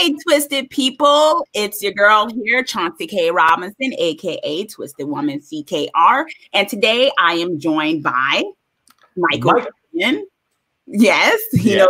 Hey, Twisted people, it's your girl here, Chauncey K. Robinson, aka Twisted Woman CKR. And today I am joined by Michael Damian. Yes, he knows.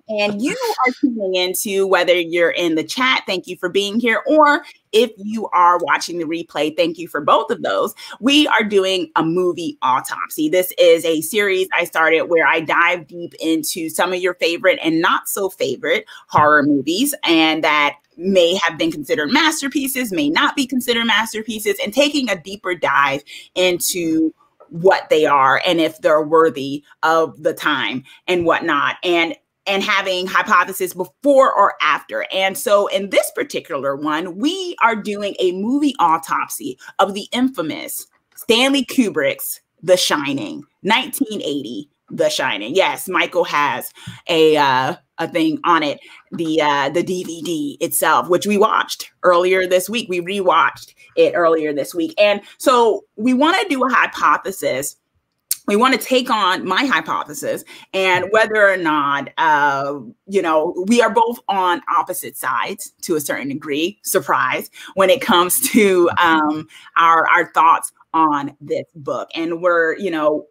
And you are tuning into, whether you're in the chat, thank you for being here, or if you are watching the replay, thank you for both of those. We are doing a movie autopsy. This is a series I started where I dive deep into some of your favorite and not so favorite horror movies, and that may have been considered masterpieces, may not be considered masterpieces, and taking a deeper dive into what they are and if they're worthy of the time and whatnot, and having hypothesis before or after. And so in this particular one, we are doing a movie autopsy of the infamous Stanley Kubrick's The Shining, 1980, The Shining. Yes, Michael has a thing on it, the DVD itself, which we watched earlier this week. We rewatched it earlier this week. And so we want to do a hypothesis. We want to take on my hypothesis and whether or not, we are both on opposite sides to a certain degree, surprise, when it comes to our thoughts on this book. And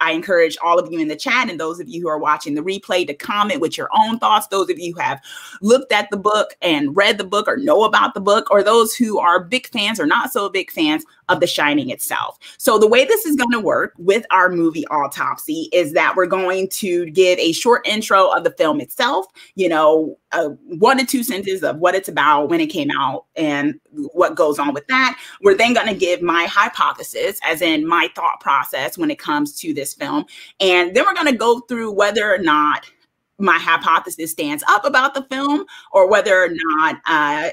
I encourage all of you in the chat and those of you who are watching the replay to comment with your own thoughts. Those of you who have looked at the book and read the book or know about the book, or those who are big fans or not so big fans of The Shining itself. So the way this is going to work with our movie autopsy is that we're going to give a short intro of the film itself, 1 to 2 sentences of what it's about, when it came out, and what goes on with that. We're then going to give my hypothesis, as in my thought process when it comes to this film. And then we're going to go through whether or not my hypothesis stands up about the film or whether or not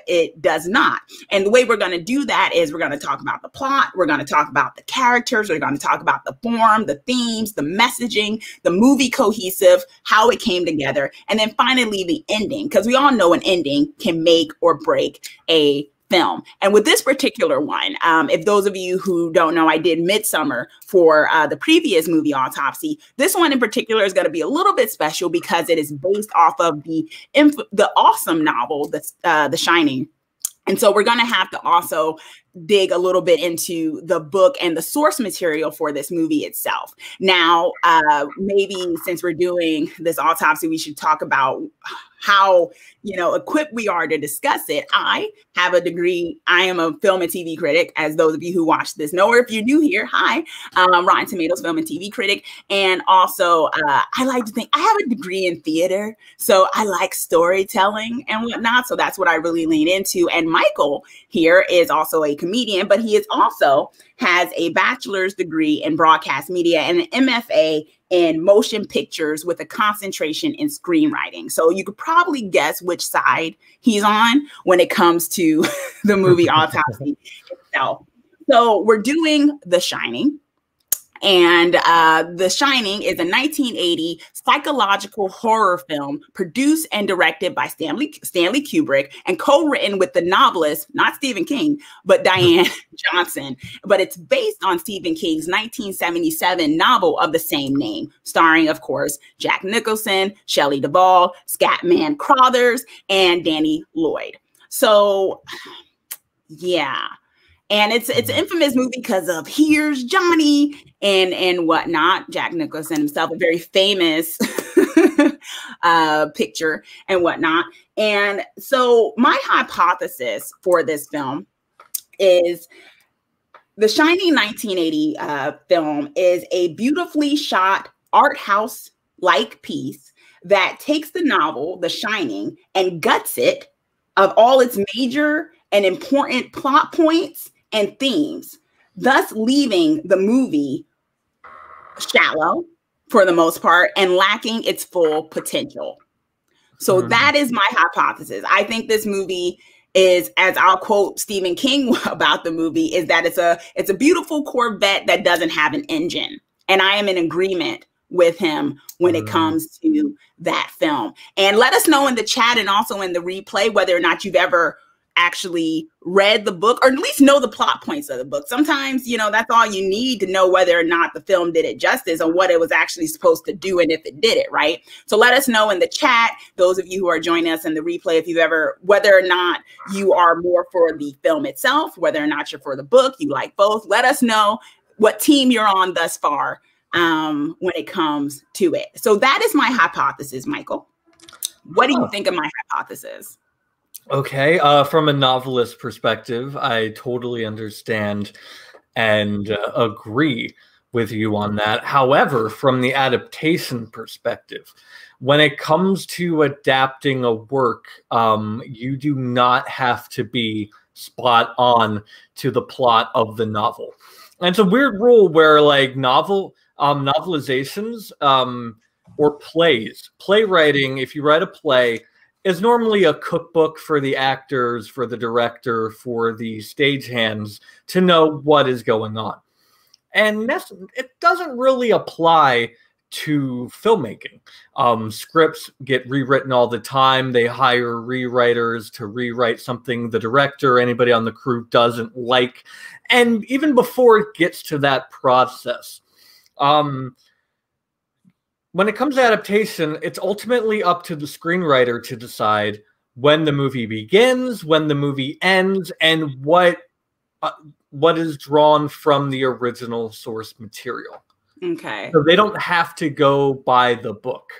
it does not. And the way we're going to do that is we're going to talk about the plot. We're going to talk about the characters. We're going to talk about the form, the themes, the messaging, the movie cohesive, how it came together. And then finally, the ending, because we all know an ending can make or break a film. And with this particular one, if those of you who don't know, I did Midsummer for the previous movie autopsy. This one in particular is going to be a little bit special because it is based off of the awesome novel, The Shining. And so we're going to have to also dig a little bit into the book and the source material for this movie itself. Now, maybe since we're doing this autopsy, we should talk about how, equipped we are to discuss it. I have a degree. I am a film and TV critic, as those of you who watch this know, or if you're new here, hi, Rotten Tomatoes film and TV critic. And also, I like to think I have a degree in theater, so I like storytelling and whatnot. So that's what I really lean into. And Michael here is also a comedian, but he is also has a bachelor's degree in broadcast media and an MFA in motion pictures with a concentration in screenwriting. So you could probably guess which side he's on when it comes to the movie autopsy itself. So we're doing The Shining. And The Shining is a 1980 psychological horror film produced and directed by Stanley Kubrick and co-written with the novelist, not Stephen King, but Diane Johnson. But it's based on Stephen King's 1977 novel of the same name, starring, of course, Jack Nicholson, Shelley Duvall, Scatman Crothers, and Danny Lloyd. So, yeah. And it's an infamous movie because of Here's Johnny and whatnot. Jack Nicholson himself, a very famous picture and whatnot. And so my hypothesis for this film is The Shining 1980 film is a beautifully shot art house-like piece that takes the novel, The Shining, and guts it of all its major and important plot points and themes, thus leaving the movie shallow for the most part and lacking its full potential. So that is my hypothesis. I think this movie is, as I'll quote Stephen King about the movie, is that it's a beautiful Corvette that doesn't have an engine. And I am in agreement with him when it comes to that film. And let us know in the chat and also in the replay whether or not you've ever actually read the book, or at least know the plot points of the book. Sometimes, you know, that's all you need to know whether or not the film did it justice or what it was actually supposed to do and if it did it, right? So let us know in the chat, those of you who are joining us in the replay, if you've ever, whether or not you are more for the film itself, whether or not you're for the book, you like both. Let us know what team you're on thus far when it comes to it. So that is my hypothesis, Michael. What do you think of my hypothesis? Okay, from a novelist perspective, I totally understand and agree with you on that. However, from the adaptation perspective, when it comes to adapting a work, you do not have to be spot on to the plot of the novel. And it's a weird rule where, like, novelizations or playwriting, if you write a play, is normally a cookbook for the actors, for the director, for the stagehands to know what is going on. And it doesn't really apply to filmmaking. Scripts get rewritten all the time. They hire rewriters to rewrite something the director, anybody on the crew doesn't like. And even before it gets to that process, when it comes to adaptation, it's ultimately up to the screenwriter to decide when the movie begins, when the movie ends, and what is drawn from the original source material. Okay. So they don't have to go by the book.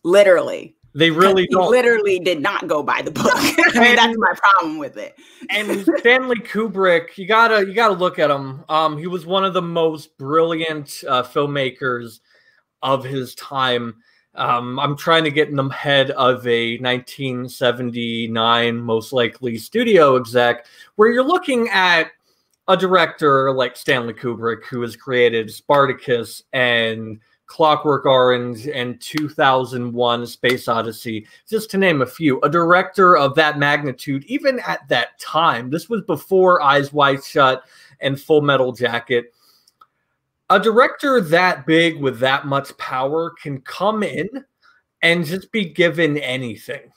Literally. They really don't. Literally did not go by the book. I mean, that's my problem with it. And Stanley Kubrick, you gotta look at him. He was one of the most brilliant filmmakers of his time. I'm trying to get in the head of a 1979, most likely, studio exec, where you're looking at a director like Stanley Kubrick, who has created Spartacus and Clockwork Orange and 2001: Space Odyssey, just to name a few. A director of that magnitude, even at that time, this was before Eyes Wide Shut and Full Metal Jacket. A director that big with that much power can come in and just be given anything.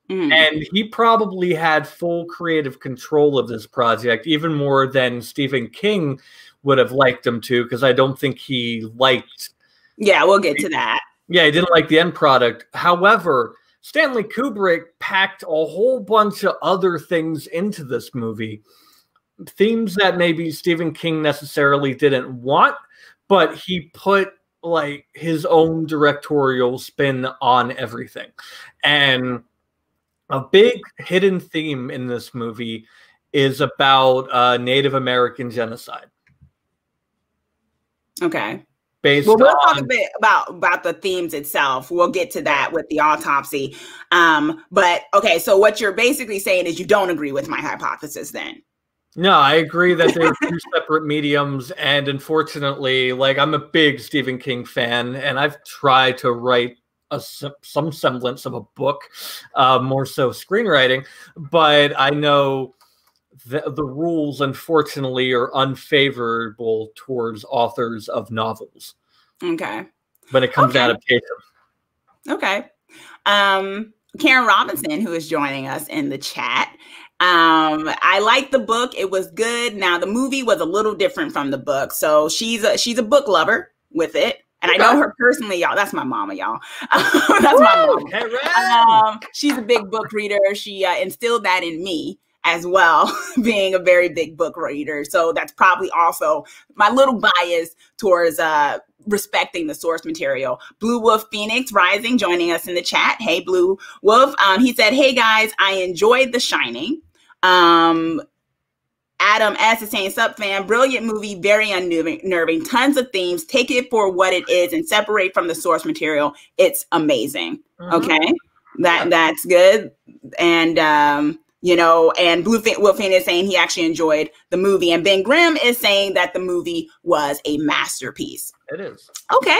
And he probably had full creative control of this project, even more than Stephen King would have liked him to, because I don't think he liked... Yeah, we'll get to that. Yeah, he didn't like the end product. However, Stanley Kubrick packed a whole bunch of other things into this movie. Themes that maybe Stephen King necessarily didn't want, but he put like his own directorial spin on everything. And a big hidden theme in this movie is about Native American genocide. Okay. Based well, we'll on... talk a bit about the themes itself. We'll get to that with the autopsy. But okay, so what you're basically saying is you don't agree with my hypothesis then? No, I agree that they're two separate mediums, and unfortunately, like, I'm a big Stephen King fan, and I've tried to write some semblance of a book, more so screenwriting, but I know the rules, unfortunately, are unfavorable towards authors of novels. Okay. When it comes to adaptation. Okay. Karen Robinson, who is joining us in the chat. I liked the book. It was good. Now the movie was a little different from the book. So she's a book lover with it. And I know her personally, y'all. That's my mama, y'all. That's my mama. She's a big book reader. She instilled that in me as well, being a very big book reader. So that's probably also my little bias towards respecting the source material. Blue Wolf Phoenix Rising joining us in the chat. Hey, Blue Wolf. He said, hey, guys, I enjoyed The Shining. Adam S. is saying, sup, fam, brilliant movie, very unnerving, tons of themes. Take it for what it is and separate from the source material. It's amazing. Okay, that's good. And you know, and Blue Wolf is saying he actually enjoyed the movie, and Ben Grimm is saying that the movie was a masterpiece. It is. Okay.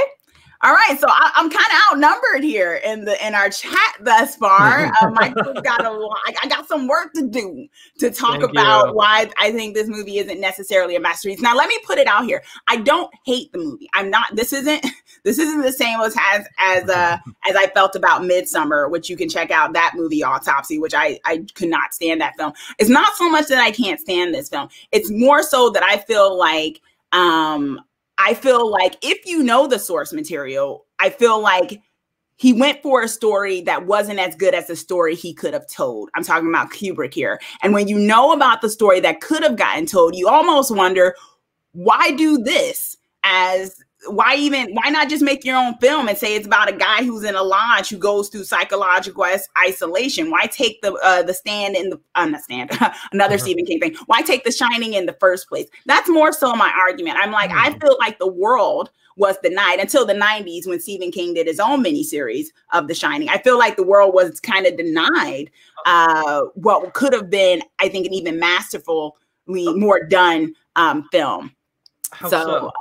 All right, so I'm kind of outnumbered here in our chat thus far. Michael's got I got some work to do to talk about why I think this movie isn't necessarily a masterpiece. Now, let me put it out here. I don't hate the movie. I'm not. This isn't the same as I felt about Midsummer, which you can check out that movie Autopsy, which I could not stand that film. It's not so much that I can't stand this film. It's more so that I feel like if you know the source material, I feel like he went for a story that wasn't as good as the story he could have told. I'm talking about Kubrick here. And when you know about the story that could have gotten told, you almost wonder, why do this? Why not just make your own film and say it's about a guy who's in a lodge who goes through psychological isolation? Why take the stand in the another Stephen King thing? Why take The Shining in the first place? That's more so my argument. I'm like, I feel like the world was denied until the 90s when Stephen King did his own miniseries of The Shining. I feel like the world was kind of denied what could have been, I think, an even masterfully more done film. How so?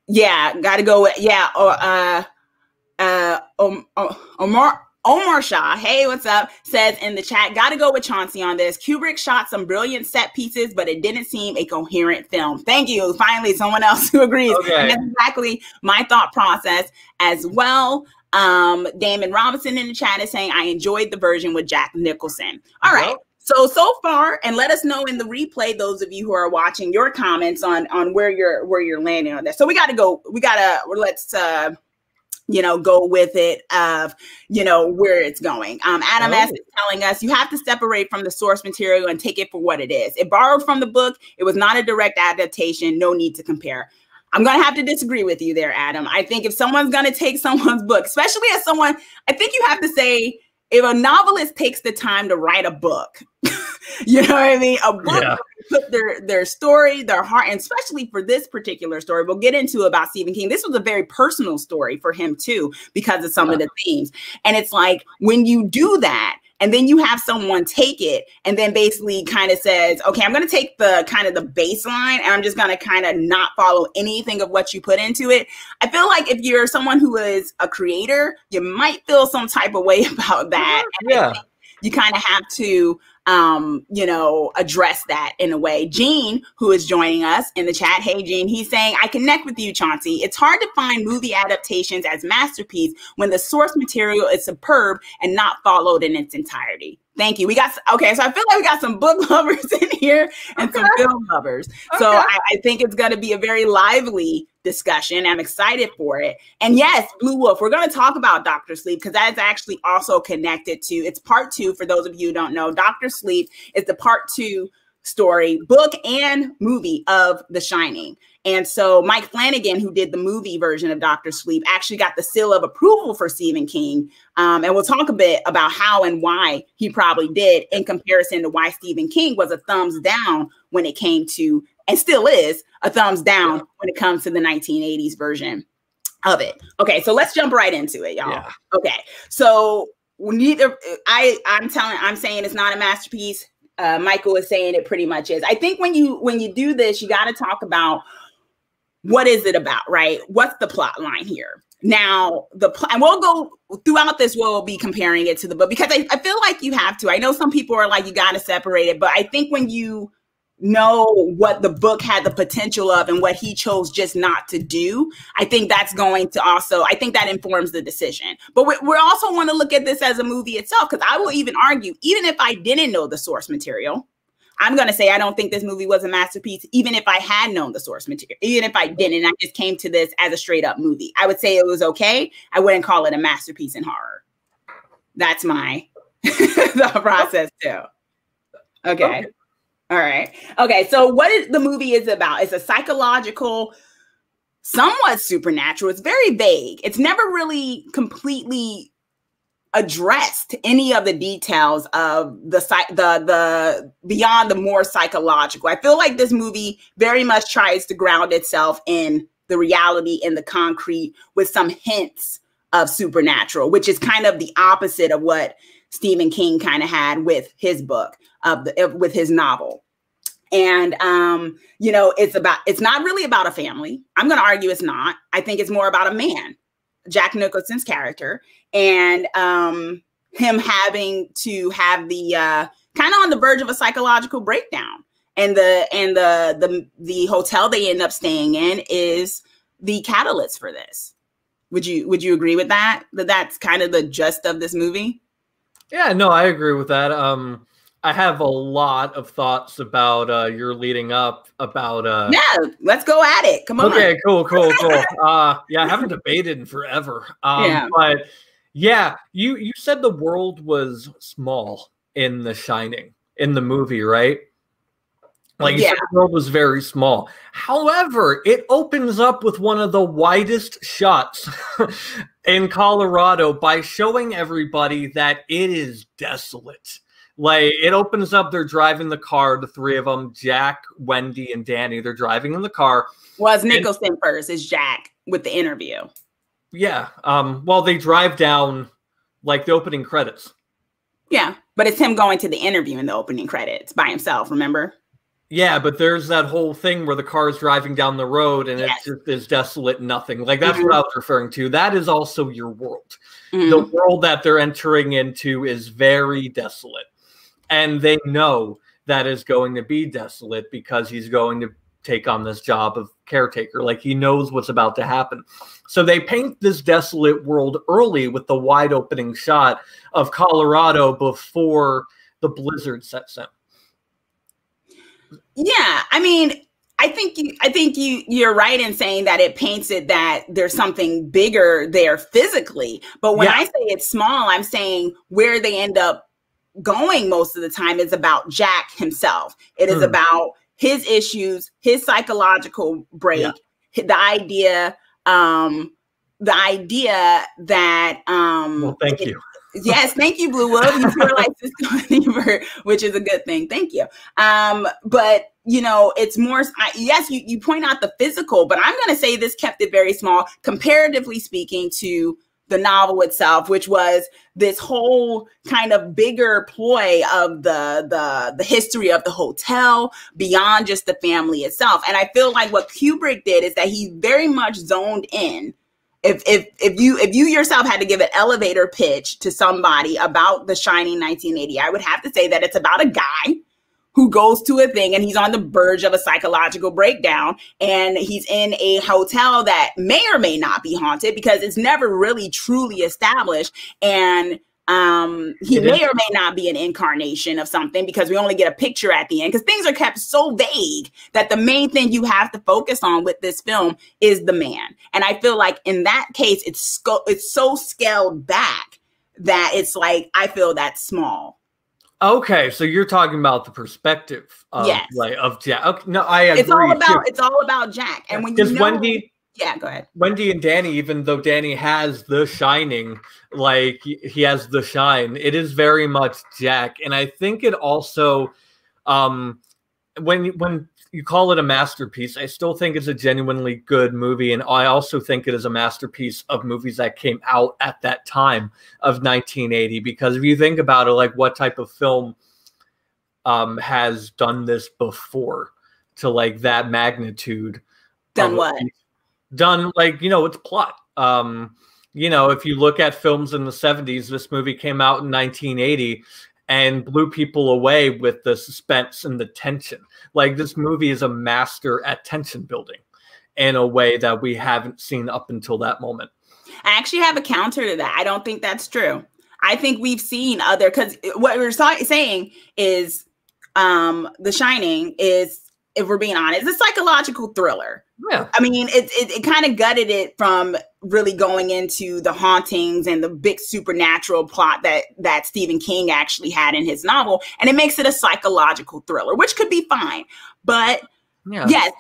Yeah, gotta go with Omar Shah, hey, what's up, says in the chat, gotta go with Chauncey on this. Kubrick shot some brilliant set pieces, but it didn't seem a coherent film. Thank you. Finally, someone else who agrees. Okay. And that's exactly my thought process as well. Damon Robinson in the chat is saying, I enjoyed the version with Jack Nicholson. All right. So far, and let us know in the replay, those of you who are watching, your comments on where you're landing on this. So let's go with it of, where it's going. Adam S is telling us, you have to separate from the source material and take it for what it is. It borrowed from the book. It was not a direct adaptation. No need to compare. I'm going to have to disagree with you there, Adam. I think if someone's going to take someone's book, especially as someone, I think you have to say, if a novelist takes the time to write a book, you know what I mean? A book, put their story, their heart, and especially for this particular story, we'll get into about Stephen King. This was a very personal story for him too, because of some of the themes. And it's like, when you do that, and then you have someone take it and then basically kind of says, okay, I'm going to take the kind of the baseline and I'm just going to kind of not follow anything of what you put into it. I feel like if you're someone who is a creator, you might feel some type of way about that. And you kind of have to, address that in a way. Gene, who is joining us in the chat. Hey, Gene, he's saying, I connect with you, Chauncey. It's hard to find movie adaptations as masterpiece when the source material is superb and not followed in its entirety. Thank you. So I feel like we got some book lovers in here and some film lovers. So I think it's going to be a very lively discussion. I'm excited for it. And yes, Blue Wolf, we're going to talk about Dr. Sleep because that's actually also connected to, it's part 2 for those of you who don't know. Dr. Sleep is the part 2 story, book and movie of The Shining. And so Mike Flanagan, who did the movie version of Dr. Sleep, actually got the seal of approval for Stephen King. And we'll talk a bit about how and why he probably did in comparison to why Stephen King was a thumbs down when it came to, and still is, a thumbs down when it comes to the 1980s version of it. Okay, so let's jump right into it, y'all. Yeah. Okay, so I'm saying it's not a masterpiece. Michael is saying it pretty much is. I think when you do this, you got to talk about what is it about, right? What's the plot line here? Now, and we'll go throughout this, we'll be comparing it to the book because I feel like you have to. I know some people are like, you got to separate it, but I think when you know what the book had the potential of and what he chose just not to do, I think that's going to also, I think that informs the decision. But we also want to look at this as a movie itself, because I will even argue, even if I didn't know the source material, I'm going to say I don't think this movie was a masterpiece, even if I had known the source material. Even if I didn't, I just came to this as a straight up movie. I would say it was okay. I wouldn't call it a masterpiece in horror. That's my thought process too. Okay. All right. Okay. So what the movie is about? It's a psychological, somewhat supernatural. It's very vague. It's never really completely addressed any of the details of the beyond the more psychological. I feel like this movie very much tries to ground itself in the reality, in the concrete, with some hints of supernatural, which is kind of the opposite of what Stephen King kind of had with his book, with his novel. And, you know, it's not really about a family. I'm going to argue it's not. I think it's more about a man, Jack Nicholson's character, and him having to have the kind of on the verge of a psychological breakdown. And the hotel they end up staying in is the catalyst for this. Would you agree with that? That's kind of the gist of this movie? Yeah, no, I agree with that. I have a lot of thoughts about your leading up about yeah, let's go at it. Come on. Okay, cool. Yeah, I haven't debated in forever. Yeah. But yeah, you said the world was small in The Shining, in the movie, right? Like you said, the world was very small. However, it opens up with one of the widest shots in Colorado by showing everybody that it is desolate. Like, it opens up, they're driving the car, the three of them, Jack, Wendy, and Danny. They're driving in the car. Well, it's Nicholson first. It's Jack with the interview. Yeah. Well, they drive down, like, the opening credits. Yeah, but it's him going to the interview in the opening credits by himself, remember? Yeah, but there's that whole thing where the car is driving down the road and it just is desolate and nothing. Like, that's what I was referring to. That is also your world. The world that they're entering into is very desolate. And they know that is going to be desolate because he's going to take on this job of caretaker. Like, he knows what's about to happen. So they paint this desolate world early with the wide opening shot of Colorado before the blizzard sets in. Yeah, I mean, I think you're right in saying that it paints it that there's something bigger there physically. But when I say it's small, I'm saying where they end up going most of the time is about Jack himself. It is about his issues, his psychological break, the idea that well, thank you. Yes, thank you, Blue Wolf. You feel like this, which is a good thing. Thank you. But you know, it's more. Yes, you point out the physical, but I'm going to say this kept it very small, comparatively speaking, to the novel itself, which was this whole kind of bigger ploy of the history of the hotel beyond just the family itself. And I feel like what Kubrick did is that he very much zoned in. If you yourself had to give an elevator pitch to somebody about The Shining 1980, I would have to say that it's about a guy who goes to a thing and he's on the verge of a psychological breakdown, and he's in a hotel that may or may not be haunted because it's never really truly established. And he may or may not be an incarnation of something because we only get a picture at the end, because things are kept so vague that the main thing you have to focus on with this film is the man. And I feel like in that case, it's so scaled back that it's like, I feel that's small. Okay, so you're talking about the perspective of Jack. Okay, no, I agree. It's all about Jack. And when you know, Wendy, yeah, go ahead. Wendy and Danny, even though Danny has the shining, like he has the shine, it is very much Jack. And I think it also, when you call it a masterpiece, I still think it's a genuinely good movie. And I also think it is a masterpiece of movies that came out at that time of 1980. Because if you think about it, like, what type of film has done this before to like that magnitude? Done what? Done, like, you know, its plot. You know, if you look at films in the 70s, this movie came out in 1980 and blew people away with the suspense and the tension. Like, this movie is a master at tension building in a way that we haven't seen up until that moment. I actually have a counter to that. I don't think that's true. I think we've seen other, because what we're saying is The Shining is, if we're being honest, it's a psychological thriller. Yeah. I mean, it kind of gutted it from really going into the hauntings and the big supernatural plot that Stephen King actually had in his novel. And it makes it a psychological thriller, which could be fine. But yes,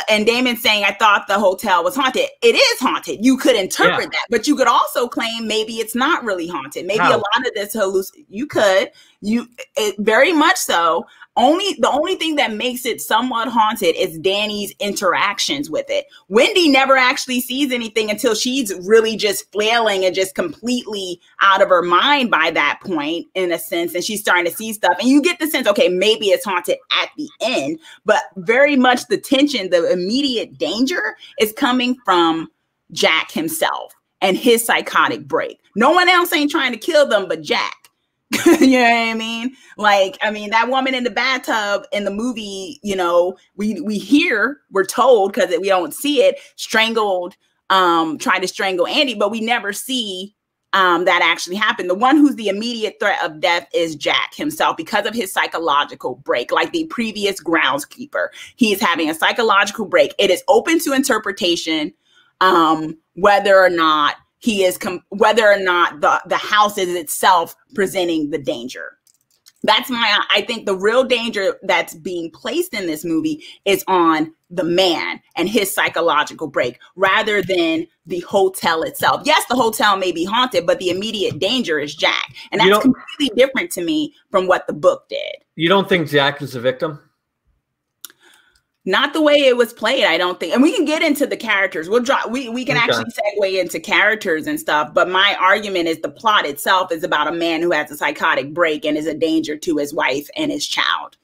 and Damon's saying, I thought the hotel was haunted. It is haunted. You could interpret that, but you could also claim maybe it's not really haunted. Maybe a lot of this very much so. The only thing that makes it somewhat haunted is Danny's interactions with it. Wendy never actually sees anything until she's really just flailing and just completely out of her mind by that point, in a sense, and she's starting to see stuff. And you get the sense, okay, maybe it's haunted at the end, but very much the tension, the immediate danger is coming from Jack himself and his psychotic break. No one else ain't trying to kill them but Jack. You know what I mean? Like, I mean, that woman in the bathtub in the movie, you know, we're told, because we don't see it, tried to strangle Andy, but we never see that actually happen. The one who's the immediate threat of death is Jack himself because of his psychological break. Like the previous groundskeeper, he is having a psychological break. It is open to interpretation, whether or not the house is itself presenting the danger. I think the real danger that's being placed in this movie is on the man and his psychological break rather than the hotel itself. Yes, the hotel may be haunted, but the immediate danger is Jack. And that's completely different to me from what the book did. You don't think Jack is a victim? Not the way it was played, I don't think. And we can get into the characters. We can actually segue into characters and stuff. But my argument is the plot itself is about a man who has a psychotic break and is a danger to his wife and his child.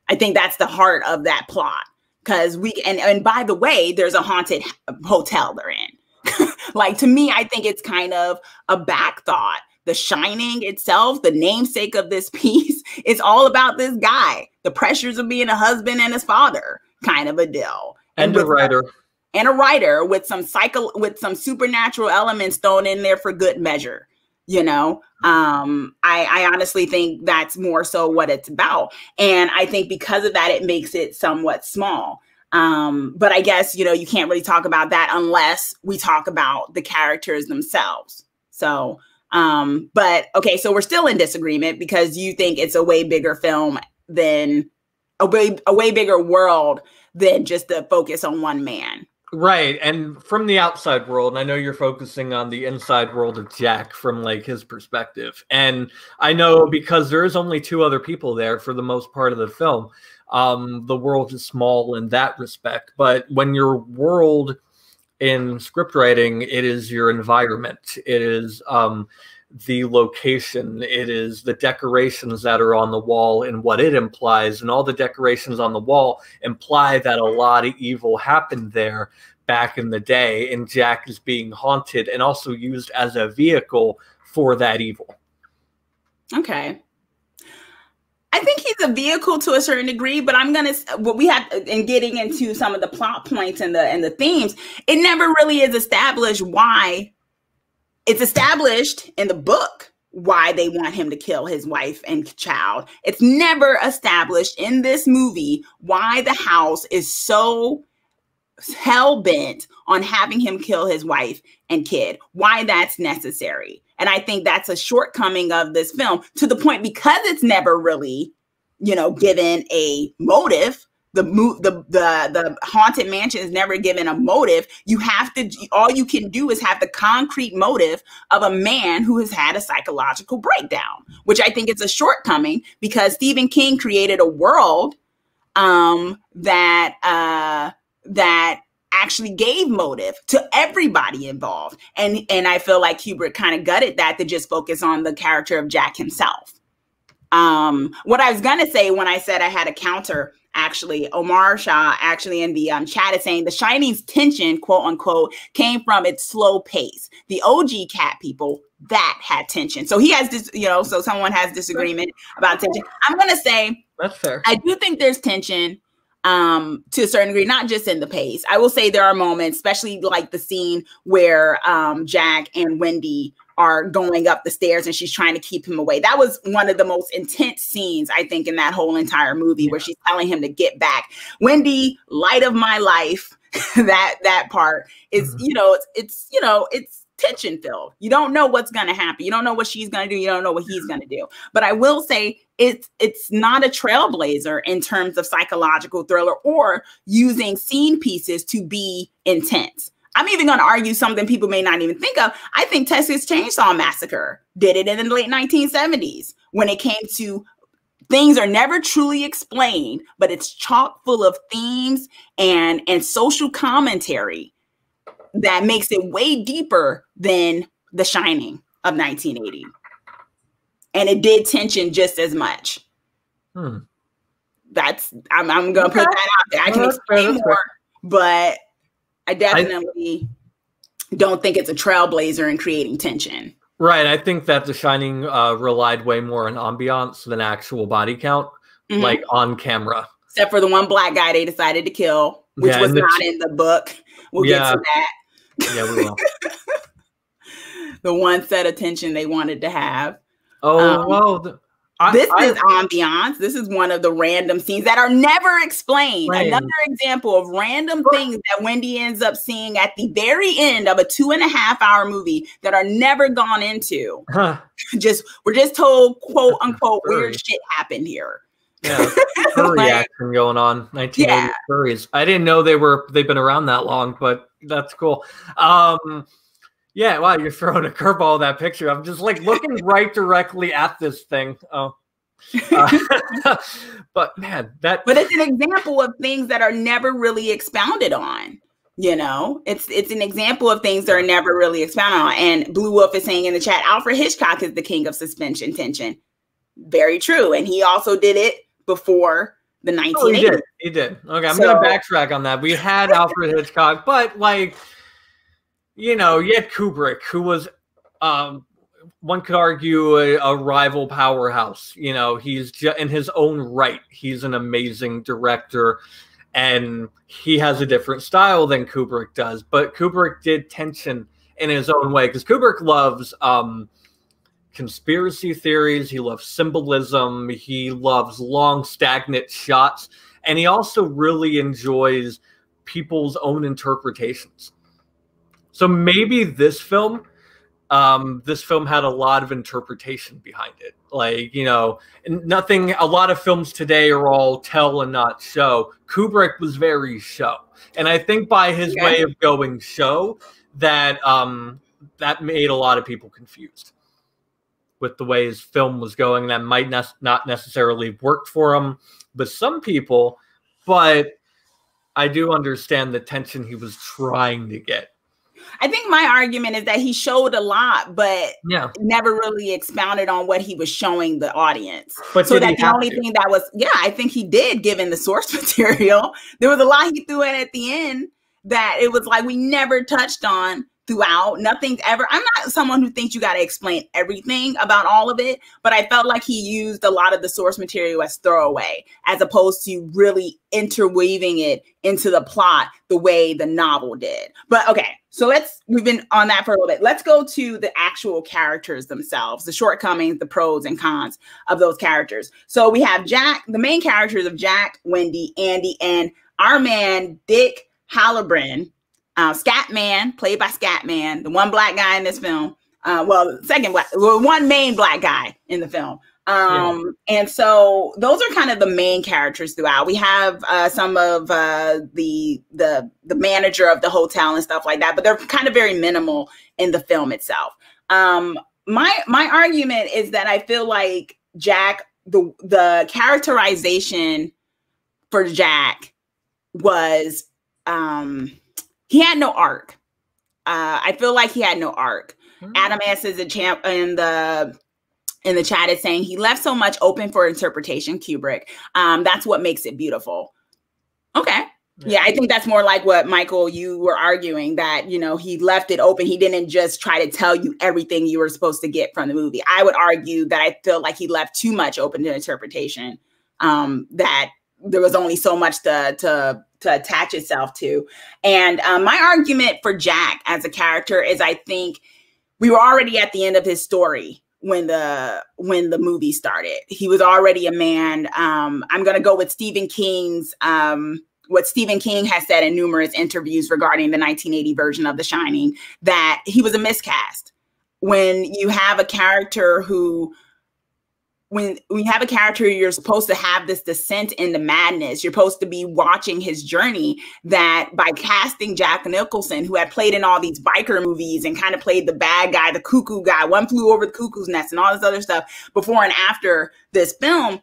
I think that's the heart of that plot. Because and by the way, there's a haunted hotel they're in. Like, to me, I think it's kind of a back thought. The Shining itself, the namesake of this piece, is all about this guy, the pressures of being a husband and his father, kind of a deal. And a writer. And a writer with some supernatural elements thrown in there for good measure. You know, I honestly think that's more so what it's about. And I think because of that, it makes it somewhat small. But I guess, you know, you can't really talk about that unless we talk about the characters themselves. So, but okay, so we're still in disagreement because you think it's a way bigger film than a way bigger world than just the focus on one man. Right. And from the outside world, and I know you're focusing on the inside world of Jack from like his perspective. And I know because there's only two other people there for the most part of the film. The world is small in that respect. But when your world in script writing, it is your environment. It is the location. It is the decorations that are on the wall and what it implies. And all the decorations on the wall imply that a lot of evil happened there back in the day. And Jack is being haunted and also used as a vehicle for that evil. Okay. I think he's a vehicle to a certain degree, but what we have in getting into some of the plot points and the themes, it never really is established why. It's established in the book why they want him to kill his wife and child. It's never established in this movie why the house is so hell-bent on having him kill his wife and kid, why that's necessary. And I think that's a shortcoming of this film to the point because it's never really, you know, given a motive. The haunted mansion is never given a motive. All you can do is have the concrete motive of a man who has had a psychological breakdown, which I think is a shortcoming because Stephen King created a world that actually gave motive to everybody involved. And I feel like Kubrick kind of gutted that to just focus on the character of Jack himself. What I was going to say when I said I had a counter, actually, Omar Shah actually in the chat is saying The Shining's tension, quote unquote, came from its slow pace. The OG cat people, that had tension. So he has this, you know, so someone has disagreement about tension. I'm going to say, that's fair. I do think there's tension to a certain degree, not just in the pace. I will say there are moments, especially like the scene where Jack and Wendy are going up the stairs and she's trying to keep him away. That was one of the most intense scenes, I think, in that whole entire movie, where she's telling him to get back. Wendy, light of my life, that part is, you know, it's tension filled. You don't know what's going to happen. You don't know what she's going to do. You don't know what he's going to do. But I will say it's not a trailblazer in terms of psychological thriller or using scene pieces to be intense. I'm even going to argue something people may not even think of. I think Texas Chainsaw Massacre did it in the late 1970s when it came to things are never truly explained, but it's chock full of themes and social commentary that makes it way deeper than The Shining of 1980. And it did tension just as much. I'm going to put that out there. I can explain more, but I definitely don't think it's a trailblazer in creating tension. Right. I think that The Shining relied way more on ambiance than actual body count, like on camera. Except for the one black guy they decided to kill, which was not in the book. We'll get to that. Yeah, we will. The one set of tension they wanted to have. Oh, well. This is ambiance. This is one of the random scenes that are never explained. Right. Another example of random things that Wendy ends up seeing at the very end of a 2.5-hour movie that are never gone into. We're just told, quote unquote, weird shit happened here. Yeah, furry action going on. 1980 furries. I didn't know they've been around that long, but that's cool. Yeah, wow, you're throwing a curveball in that picture. I'm just like looking right directly at this thing. Oh, but man, but it's an example of things that are never really expounded on. You know, it's an example of things that are never really expounded on. And Blue Wolf is saying in the chat, Alfred Hitchcock is the king of suspension tension. Very true, and he also did it before the 1980s. He did. Okay, I'm gonna backtrack on that. We had Alfred Hitchcock, but like. You know, you had Kubrick, who was, one could argue, a rival powerhouse. You know, he's in his own right. He's an amazing director, and he has a different style than Kubrick does. But Kubrick did tension in his own way, because Kubrick loves conspiracy theories. He loves symbolism. He loves long, stagnant shots. And he also really enjoys people's own interpretations. So maybe this film had a lot of interpretation behind it. Like, you know, a lot of films today are all tell and not show. Kubrick was very show. And I think by his way of going show, that made a lot of people confused with the way his film was going. That might not necessarily have worked for him, but some people, but I do understand the tension he was trying to get. I think my argument is that he showed a lot, but never really expounded on what he was showing the audience. But so that the only thing that was, I think he did, given the source material. There was a lot he threw in at the end that it was like we never touched on throughout. Nothing's ever. I'm not someone who thinks you got to explain everything about all of it, but I felt like he used a lot of the source material as throwaway, as opposed to really interweaving it into the plot the way the novel did. But okay, so we've been on that for a little bit. Let's go to the actual characters themselves, the shortcomings, the pros and cons of those characters. So we have Jack, the main characters of Jack, Wendy, Andy, and our man, Dick Halloran, Scatman, played by Scatman, the one black guy in this film. One main black guy in the film. And so those are kind of the main characters throughout. We have some of the manager of the hotel and stuff like that, but they're kind of very minimal in the film itself. My argument is that I feel like Jack, the characterization for Jack was he had no arc. I feel like he had no arc. Adam S. is a champ in the chat is saying he left so much open for interpretation, Kubrick. That's what makes it beautiful. Okay. Yeah, I think that's more like what, Michael, you were arguing, that, you know, he left it open. He didn't just try to tell you everything you were supposed to get from the movie. I would argue that I feel like he left too much open to interpretation, that there was only so much to attach itself to. And my argument for Jack as a character is, I think we were already at the end of his story when the movie started. He was already a man. I'm going to go with Stephen King's, what Stephen King has said in numerous interviews regarding the 1980 version of The Shining, that he was a miscast. When you have a character who, when you have a character, you're supposed to have this descent into madness. You're supposed to be watching his journey, that by casting Jack Nicholson, who had played in all these biker movies and kind of played the bad guy, the cuckoo guy, One Flew Over the Cuckoo's Nest and all this other stuff before and after this film,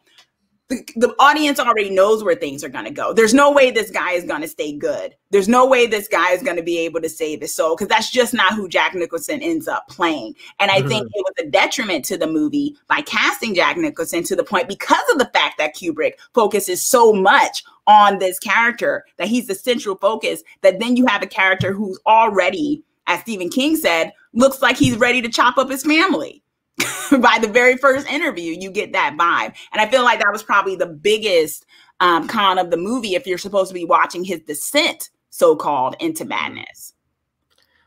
the audience already knows where things are going to go. There's no way this guy is going to stay good. There's no way this guy is going to be able to save his soul, because that's just not who Jack Nicholson ends up playing. And I think it was a detriment to the movie by casting Jack Nicholson, to the point, because of the fact that Kubrick focuses so much on this character, that he's the central focus, that then you have a character who's already, as Stephen King said, looks like he's ready to chop up his family. By the very first interview, you get that vibe. And I feel like that was probably the biggest con of the movie, if you're supposed to be watching his descent, so-called, into madness.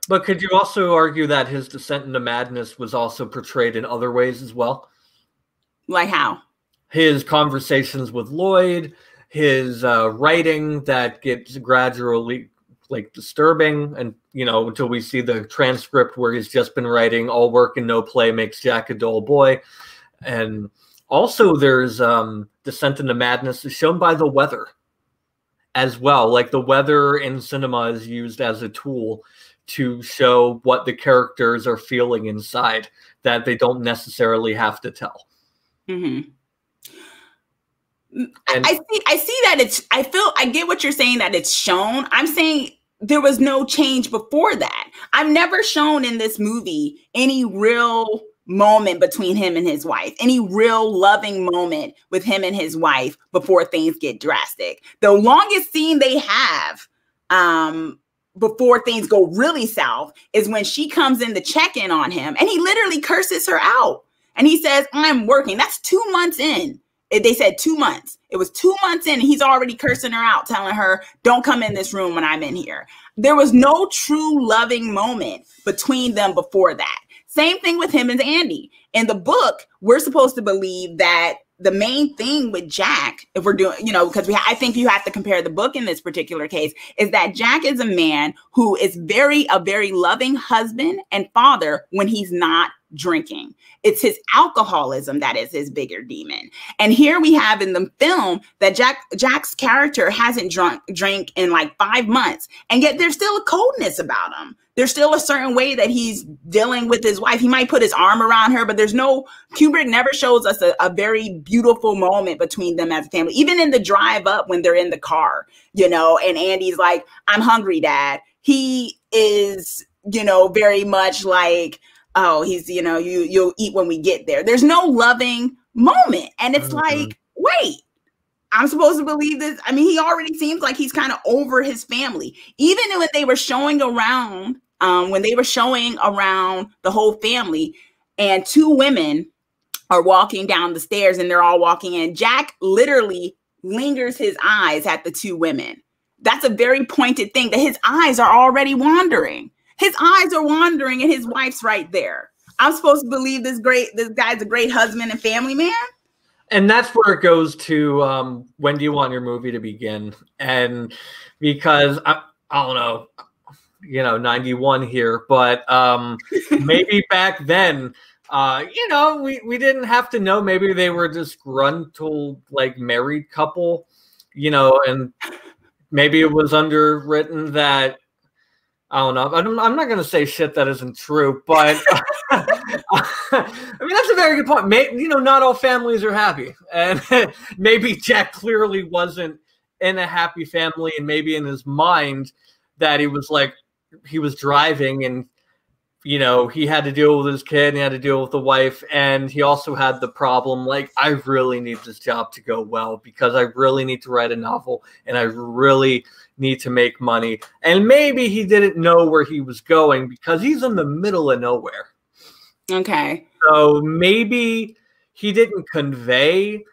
But could you also argue that his descent into madness was also portrayed in other ways as well? Like how? His conversations with Lloyd, his writing that gets gradually disturbing, and until we see the transcript where he's just been writing all work and no play makes Jack a dull boy. And also there's descent into madness is shown by the weather as well. Like, the weather in cinema is used as a tool to show what the characters are feeling inside, that they don't necessarily have to tell. Mm-hmm. I see that I get what you're saying, that it's shown. I'm saying there was no change before that. I've never shown in this movie any real moment between him and his wife, any real loving moment with him and his wife before things get drastic. The longest scene they have before things go really south is when she comes in to check in on him, and he literally curses her out. And he says, "I'm working." That's 2 months in. They said 2 months. It was 2 months in, and he's already cursing her out, telling her, "Don't come in this room when I'm in here." There was no true loving moment between them before that. Same thing with him and Andy. In the book, we're supposed to believe that the main thing with Jack, if we're doing, because I think you have to compare the book in this particular case, is that Jack is a man who is a very loving husband and father when he's not drinking. It's his alcoholism that is his bigger demon. And here we have in the film that Jack's character hasn't drank in like 5 months, and yet there's still a coldness about him. There's still a certain way that he's dealing with his wife. He might put his arm around her, but Kubrick never shows us a very beautiful moment between them as a family. Even in the drive up when they're in the car, and Andy's like, "I'm hungry, Dad." He is, very much like, "Oh, he's, you'll eat when we get there." There's no loving moment. And it's like, wait, I'm supposed to believe this? I mean, he already seems like he's kind of over his family. Even when they were showing around, the whole family, and 2 women are walking down the stairs and they're all walking in, Jack literally lingers his eyes at the 2 women. That's a very pointed thing, that his eyes are already wandering. His eyes are wandering and his wife's right there. I'm supposed to believe this guy's a great husband and family man? And that's where it goes to when do you want your movie to begin? And because I don't know, 91 here, but maybe back then, we didn't have to know. Maybe they were disgruntled, like, married couple, and maybe it was underwritten that, I don't know. I'm not going to say shit that isn't true, but I mean, that's a very good point. Not all families are happy, and maybe Jack clearly wasn't in a happy family, and maybe in his mind that he was driving, and he had to deal with his kid, and he had to deal with the wife, and he also had the problem, like, I really need this job to go well because I really need to write a novel, and I really need to make money. And maybe he didn't know where he was going because he's in the middle of nowhere. Okay. So maybe he didn't convey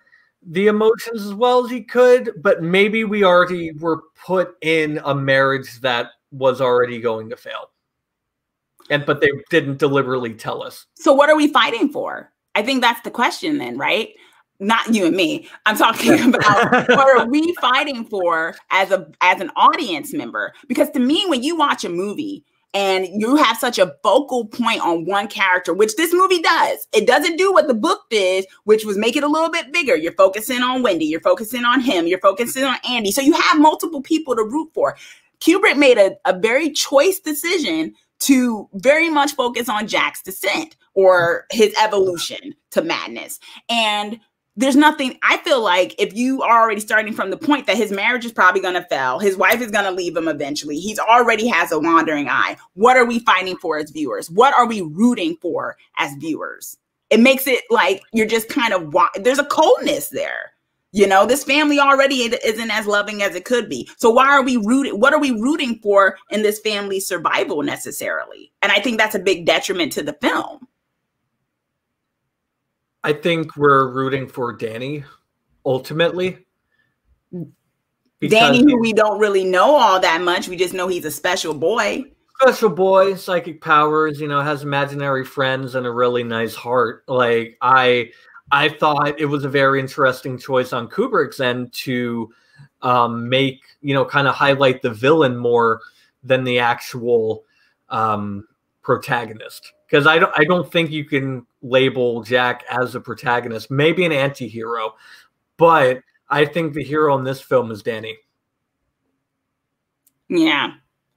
the emotions as well as he could, but maybe we already were put in a marriage that was already going to fail. But they didn't deliberately tell us. So what are we fighting for? I think that's the question then, right? Not you and me. I'm talking about what are we fighting for as an audience member? Because to me, when you watch a movie and you have such a focal point on one character, which this movie does, it doesn't do what the book did, which was make it a little bit bigger. You're focusing on Wendy, you're focusing on him, you're focusing on Andy. So you have multiple people to root for. Kubrick made a very choice decision to very much focus on Jack's descent or his evolution to madness. And there's nothing. I feel like if you are already starting from the point that his marriage is probably going to fail, his wife is going to leave him eventually, he's already has a wandering eye. What are we fighting for as viewers? What are we rooting for as viewers? It makes it like you're just kind of, there's a coldness there. You know, this family already isn't as loving as it could be. So why are we rooting? What are we rooting for in this family's survival necessarily? And I think that's a big detriment to the film. I think we're rooting for Danny, ultimately. Danny, who we don't really know all that much. We just know he's a special boy. Special boy, psychic powers, you know, has imaginary friends and a really nice heart. Like, I thought it was a very interesting choice on Kubrick's end to make, you know, kind of highlight the villain more than the actual protagonist. Because I don't think you can label Jack as a protagonist, maybe an anti-hero, but I think the hero in this film is Danny. Yeah.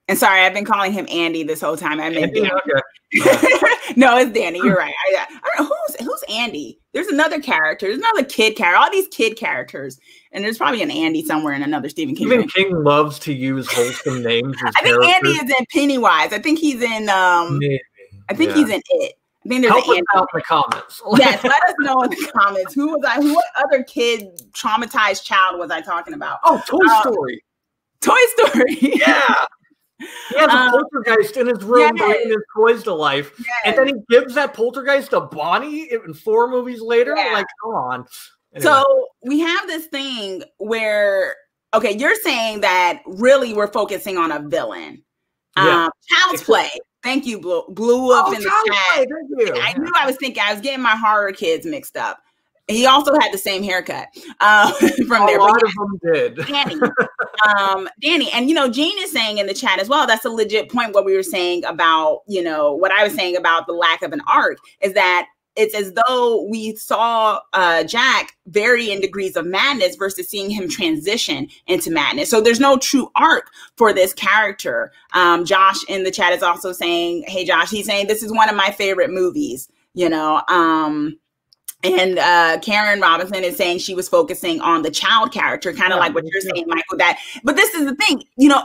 And sorry, I've been calling him Andy this whole time. I meant Danny. Okay. No, it's Danny. You're right. I don't know who's Andy. There's another character. There's another kid character. All these kid characters, and there's probably an Andy somewhere in another Stephen King. Stephen King loves to use wholesome names. I think Andy is in Pennywise. I think he's in. I think he's in It. I think there's Help an us out in the comments. Yes, let us know in the comments. What other kid, traumatized child was I talking about? Oh, Toy Story. Toy Story. Yeah. He has a poltergeist in his room bringing his toys to life. Yes. And then he gives that poltergeist to Bonnie in 4 movies later. Yeah. Like, come on. Anyway. So we have this thing where, okay, you're saying that really we're focusing on a villain. Yeah. Child's Play. Thank you, Blue Wolf in the chat. I knew I was getting my horror kids mixed up. He also had the same haircut from there. A lot of them did. Danny. Danny. And, you know, Jean is saying in the chat as well, that's a legit point what we were saying about, you know, what I was saying about the lack of an arc is that it's as though we saw Jack vary in degrees of madness versus seeing him transition into madness. So there's no true arc for this character. Josh in the chat is also saying, hey, Josh, he's saying this is one of my favorite movies, you know. And Karen Robinson is saying she was focusing on the child character, kind of like what you're saying, Michael. But this is the thing, you know,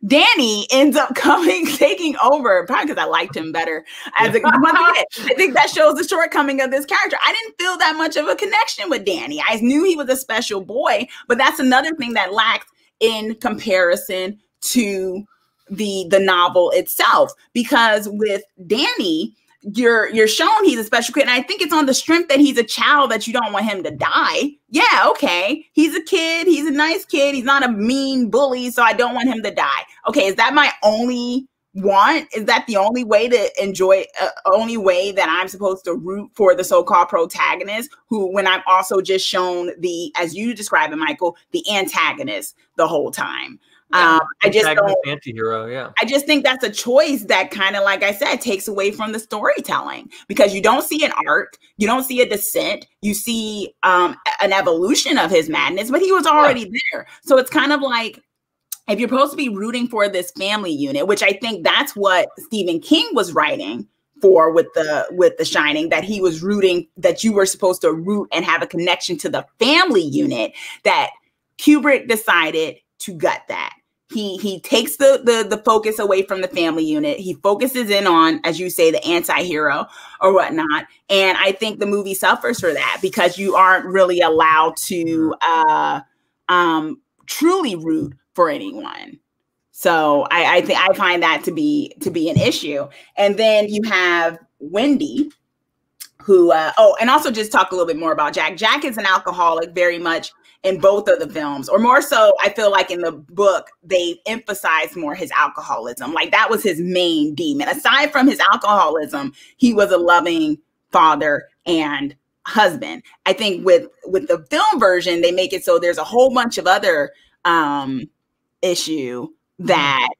Danny ends up taking over, probably because I liked him better as a kid. I think that shows the shortcoming of this character. I didn't feel that much of a connection with Danny. I knew he was a special boy, but that's another thing that lacked in comparison to the novel itself. Because with Danny, you're shown he's a special kid. And I think it's on the strength that he's a child that you don't want him to die. Yeah, okay. He's a kid. He's a nice kid. He's not a mean bully. So I don't want him to die. Okay, is that my only want? Is that the only way to enjoy, only way that I'm supposed to root for the so-called protagonist who, when I'm also just shown the, as you describe it, Michael, the antagonist the whole time? I just don't, anti-hero, yeah. I just think that's a choice that kind of, like I said, takes away from the storytelling because you don't see an arc, you don't see a descent, you see an evolution of his madness, but he was already there. So it's kind of like, if you're supposed to be rooting for this family unit, which I think that's what Stephen King was writing for with the Shining, that he was rooting, that you were supposed to root and have a connection to the family unit, that Kubrick decided to gut that. He takes the focus away from the family unit. He focuses in on, as you say, the anti-hero or whatnot. And I think the movie suffers for that because you aren't really allowed to truly root for anyone. So I find that to be an issue. And then you have Wendy, who and also just talk a little bit more about Jack. Jack is an alcoholic very much in both of the films, or more so, I feel like in the book, they emphasize more his alcoholism. Like that was his main demon. Aside from his alcoholism, he was a loving father and husband. I think with the film version, they make it so there's a whole bunch of other issue that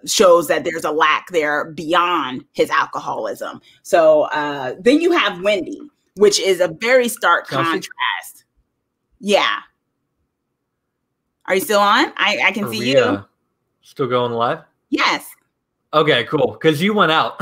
shows that there's a lack there beyond his alcoholism. So then you have Wendy, which is a very stark contrast. Yeah. Are you still on? I can see you. Still going live? Yes. Okay, cool. Because you went out.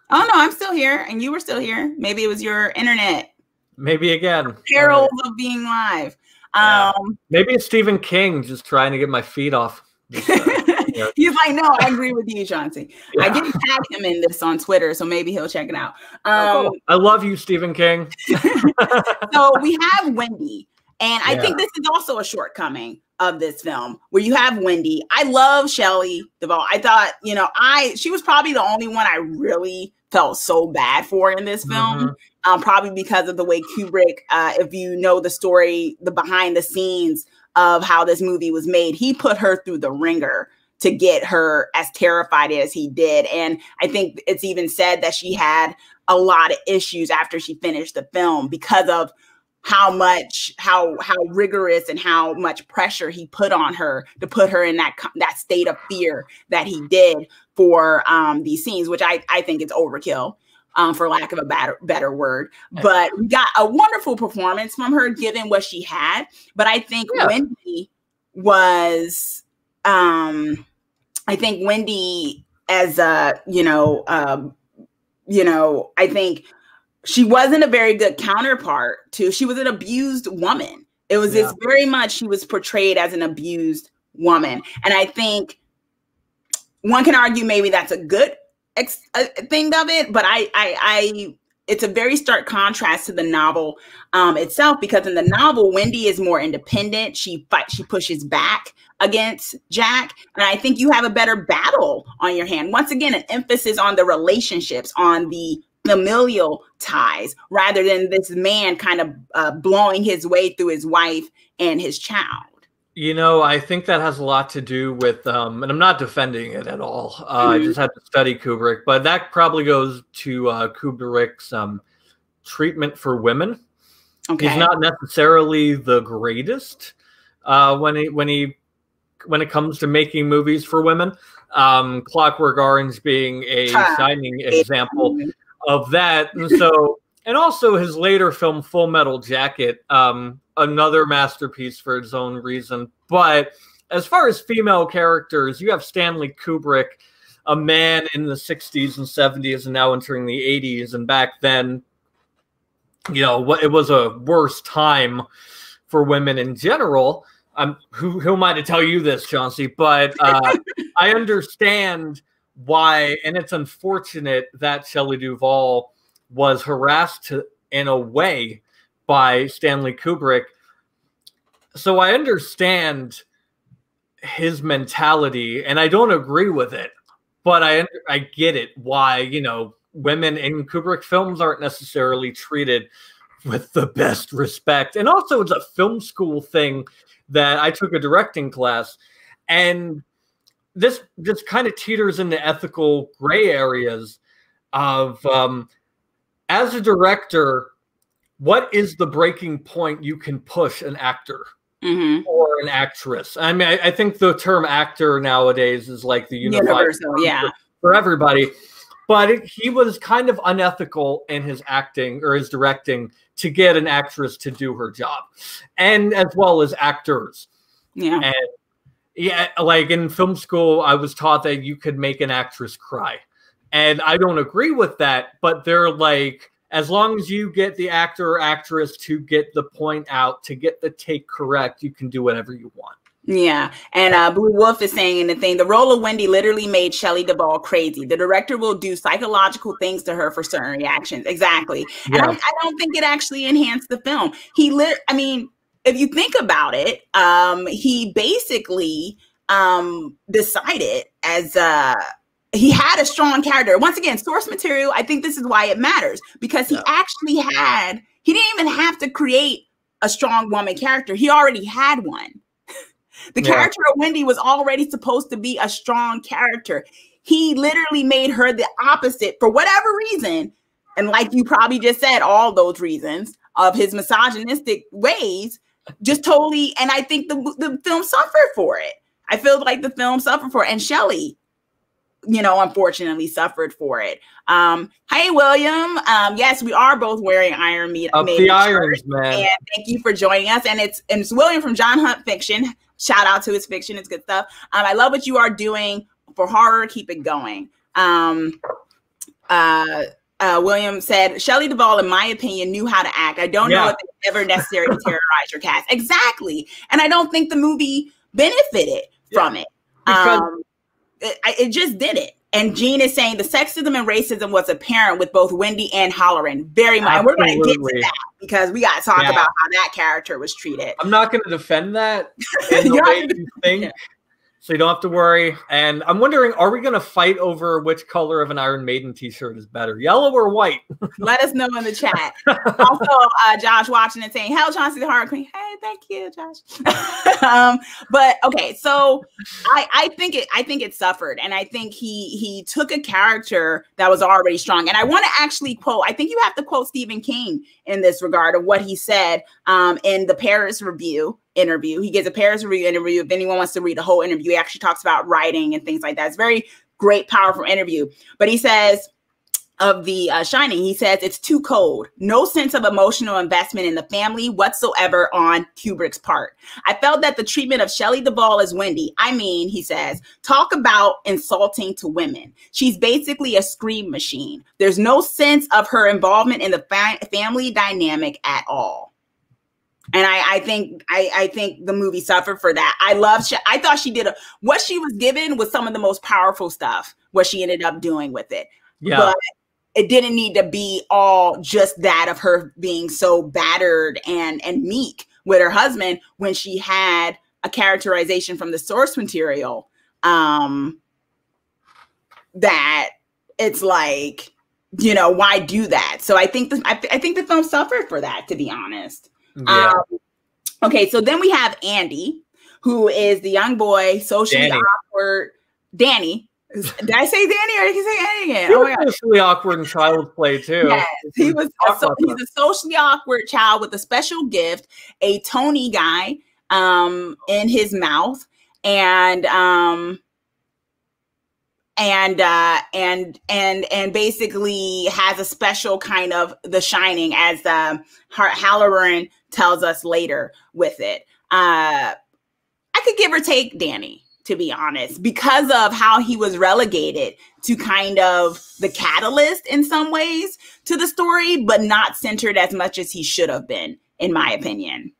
Oh, no, I'm still here. And you were still here. Maybe it was your internet. Maybe again. Perils of being live. Yeah. Maybe it's Stephen King just trying to get my feet off. He's like, no, I agree with you, Chauncey. Yeah. I didn't tag him in this on Twitter, so maybe he'll check it out. Cool. I love you, Stephen King. So we have Wendy, and I think this is also a shortcoming of this film, where you have Wendy. I love Shelley Duvall. I thought, you know, she was probably the only one I really felt so bad for in this film. Probably because of the way Kubrick, if you know the story, the behind the scenes of how this movie was made, he put her through the ringer to get her as terrified as he did. And I think it's even said that she had a lot of issues after she finished the film because of how rigorous and how much pressure he put on her to put her in that state of fear that he did for these scenes, which I think it's overkill. For lack of a better word, but we got a wonderful performance from her given what she had. But I think Wendy was, I think Wendy as a, I think she wasn't a very good counterpart to, she was an abused woman. It was this very much, she was portrayed as an abused woman. And I think one can argue maybe that's a good thing of it, but it's a very stark contrast to the novel itself, because in the novel, Wendy is more independent. She pushes back against Jack, and I think you have a better battle on your hand. Once again, an emphasis on the relationships, on the familial ties, rather than this man kind of blowing his way through his wife and his child. You know, I think that has a lot to do with, and I'm not defending it at all. I just had to study Kubrick, but that probably goes to Kubrick's treatment for women. Okay. He's not necessarily the greatest when it comes to making movies for women. Clockwork Orange being a shining example of that. And so, and also his later film, Full Metal Jacket, another masterpiece for its own reason. But as far as female characters, you have Stanley Kubrick, a man in the 60s and 70s and now entering the 80s. And back then, you know, it was a worse time for women in general. Who am I to tell you this, Chauncey? But I understand why, and it's unfortunate that Shelley Duvall was harassed in a way by Stanley Kubrick. So I understand his mentality, and I don't agree with it, but I get it why, you know, women in Kubrick films aren't necessarily treated with the best respect. And also it's a film school thing that I took a directing class, and this kind of teeters into ethical gray areas of as a director, what is the breaking point you can push an actor or an actress? I mean, I think the term actor nowadays is like the universal, for everybody. But he was kind of unethical in his acting or his directing to get an actress to do her job, and as well as actors. Yeah. And yeah, like in film school, I was taught that you could make an actress cry. And I don't agree with that, but they're like, as long as you get the actor or actress to get the point out, to get the take correct, you can do whatever you want. Yeah. And Blue Wolf is saying in the thing, the role of Wendy literally made Shelley Duvall crazy. The director will do psychological things to her for certain reactions. Exactly. Yeah. And I don't think it actually enhanced the film. I mean, if you think about it, he basically decided as he had a strong character. Once again, source material, I think this is why it matters, because he didn't even have to create a strong woman character. He already had one. The character of Wendy was already supposed to be a strong character. He literally made her the opposite for whatever reason. And like you probably just said, all those reasons of his misogynistic ways, just totally. And I think the film suffered for it. I feel like the film suffered for it. And Shelley, you know, unfortunately suffered for it. Hey, William. Yes, we are both wearing Iron Maiden. Up the irons, man. And thank you for joining us. And it's William from John Hunt Fiction. Shout out to his fiction. It's good stuff. I love what you are doing for horror. Keep it going. William said, Shelley Duvall, in my opinion, knew how to act. I don't know if it's ever necessary to terrorize your cast. Exactly. And I don't think the movie benefited from it. It just didn't. And Gene is saying the sexism and racism was apparent with both Wendy and Halloran. Very much. Absolutely. And we're going to get to that because we got to talk about how that character was treated. I'm not going to defend that in the way you think. So you don't have to worry. And I'm wondering, are we going to fight over which color of an Iron Maiden t-shirt is better, yellow or white? Let us know in the chat. Also, Josh watching and saying, hell, Chauncey the Horror Queen. Hey, thank you, Josh. But okay, so I think it suffered. And I think he took a character that was already strong. And I want to actually quote, I think you have to quote Stephen King in this regard of what he said in the Paris Review interview. He gives a Paris Review interview. If anyone wants to read the whole interview, he actually talks about writing and things like that. It's a very great, powerful interview. But he says of The Shining, he says, it's too cold. No sense of emotional investment in the family whatsoever on Kubrick's part. I felt that the treatment of Shelley Duvall as Wendy, I mean, he says, talk about insulting to women. She's basically a scream machine. There's no sense of her involvement in the family dynamic at all. And I think the movie suffered for that. I thought she did what she was given was some of the most powerful stuff, what she ended up doing with it. Yeah. But it didn't need to be all just that of her being so battered and meek with her husband when she had a characterization from the source material that it's like, you know, why do that? So I think the film suffered for that, to be honest. Yeah. Okay, so then we have Andy, who is the young boy, socially awkward. Danny. Did I say Danny or did he say Andy again? Oh my God. Socially awkward in Child's Play too. Yes, he's a socially awkward child with a special gift, a Tony guy in his mouth, and basically has a special kind of The Shining, as Halloran tells us later with it. I could give or take Danny, to be honest, because of how he was relegated to kind of the catalyst in some ways to the story, but not centered as much as he should have been, in my opinion.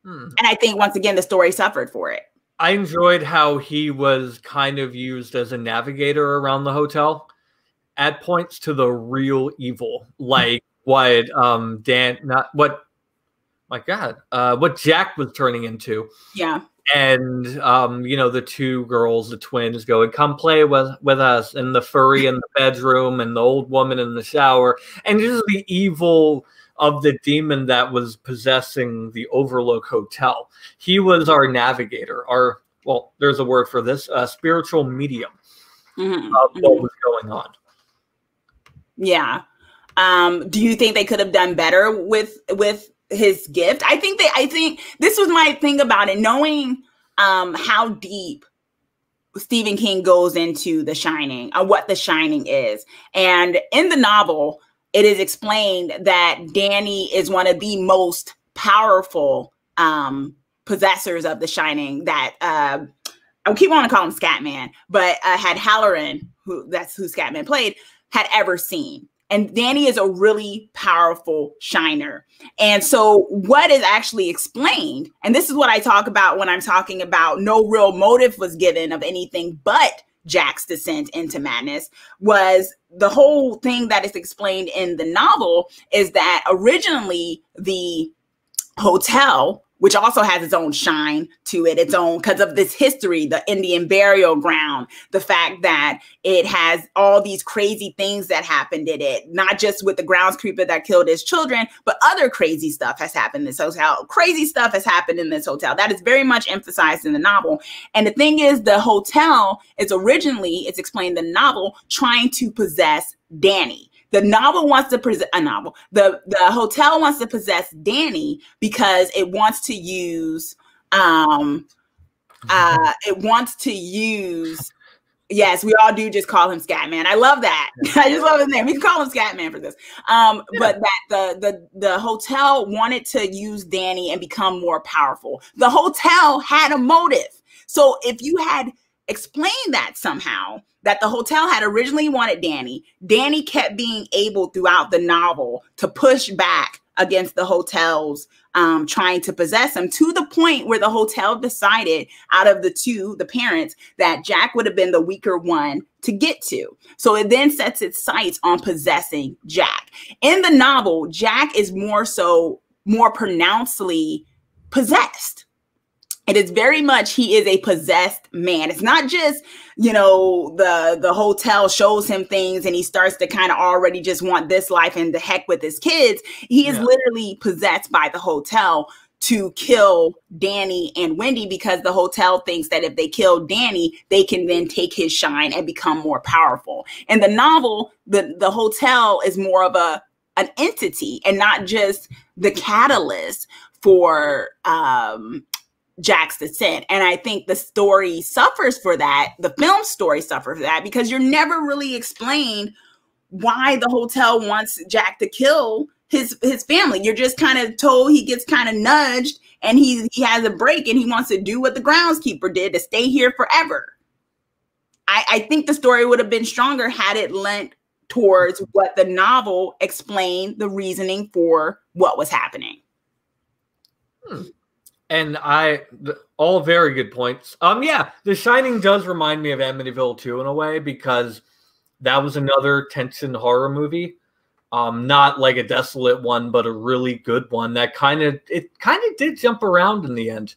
And I think, once again, the story suffered for it. I enjoyed how he was kind of used as a navigator around the hotel at points to the real evil, like what what Jack was turning into. Yeah. And you know, the two girls, the twins, going, come play with us, and the furry in the bedroom and the old woman in the shower, and just the evil of the demon that was possessing the Overlook Hotel. He was our navigator, well, there's a word for this, spiritual medium of what was going on. Yeah. Do you think they could have done better with his gift? I think this was my thing about it, knowing how deep Stephen King goes into The Shining, what The Shining is. And in the novel, it is explained that Danny is one of the most powerful possessors of The Shining that I keep wanting to call him Scatman, but had Halloran, that's who Scatman played, had ever seen. And Danny is a really powerful shiner. And so what is actually explained, and this is what I talk about when I'm talking about no real motive was given of anything but Jack's descent into madness, was the whole thing that is explained in the novel is that originally the hotel, which also has its own shine to it, its own, because of this history, the Indian burial ground, the fact that it has all these crazy things that happened in it, not just with the groundskeeper that killed his children, but other crazy stuff has happened in this hotel. Crazy stuff has happened in this hotel. That is very much emphasized in the novel. And the thing is, the hotel is originally, it's explained in the novel, trying to possess Danny. The novel wants to present a novel. The hotel wants to possess Danny because it wants to use yes, we all do just call him Scatman. I love that. I just love his name. We can call him Scatman for this. But that the hotel wanted to use Danny and become more powerful. The hotel had a motive. So if you had explained that somehow, that the hotel had originally wanted Danny. Danny kept being able throughout the novel to push back against the hotel's trying to possess him, to the point where the hotel decided, out of the two, the parents, that Jack would have been the weaker one to get to. So it then sets its sights on possessing Jack. In the novel, Jack is more pronouncedly possessed. It is very much, he is a possessed man. It's not just, you know, the hotel shows him things and he starts to kind of already just want this life and the heck with his kids. He is literally possessed by the hotel to kill Danny and Wendy, because the hotel thinks that if they kill Danny, they can then take his shine and become more powerful. In the novel, the hotel is more of an entity and not just the catalyst for Jack's descent. And I think the story suffers for that. The film story suffers for that, because you're never really explained why the hotel wants Jack to kill his family. You're just kind of told, he gets kind of nudged and he has a break and he wants to do what the groundskeeper did, to stay here forever. I think the story would have been stronger had it lent towards what the novel explained, the reasoning for what was happening. And all very good points. Yeah, The Shining does remind me of Amityville 2 in a way, because that was another tension horror movie. Not like a desolate one, but a really good one that kind of did jump around in the end.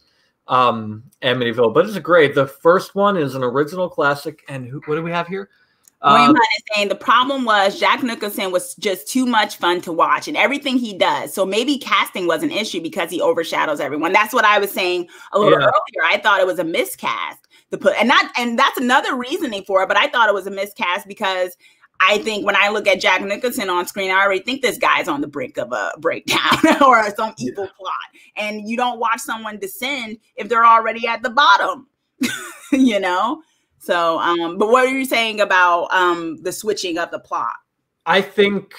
Amityville, but it's great. The first one is an original classic. And what do we have here? William Hunt is saying the problem was Jack Nicholson was just too much fun to watch and everything he does. So maybe casting was an issue because he overshadows everyone. That's what I was saying a little earlier. I thought it was a miscast to put, and that's another reasoning for it. But I thought it was a miscast because I think when I look at Jack Nicholson on screen, I already think this guy's on the brink of a breakdown or some evil plot. And you don't watch someone descend if they're already at the bottom, you know? So, but what are you saying about the switching of the plot? I think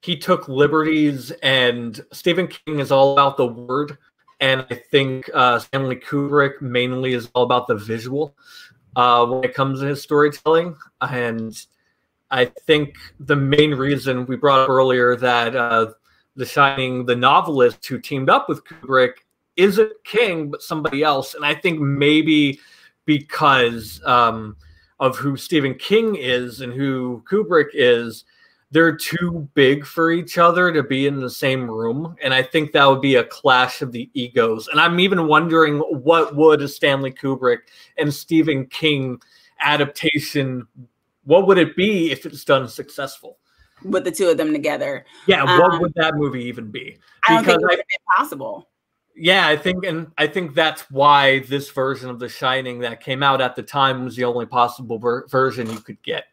he took liberties, and Stephen King is all about the word. And I think Stanley Kubrick mainly is all about the visual when it comes to his storytelling. And I think the main reason we brought up earlier that The Shining, the novelist who teamed up with Kubrick, isn't King, but somebody else. And I think maybe because of who Stephen King is and who Kubrick is, they're too big for each other to be in the same room. And I think that would be a clash of the egos. And I'm even wondering, what would a Stanley Kubrick and Stephen King adaptation, what would it be if it's done successful? With the two of them together. Yeah, what would that movie even be? I don't think it would have been possible. Yeah, I think that's why this version of The Shining that came out at the time was the only possible version you could get.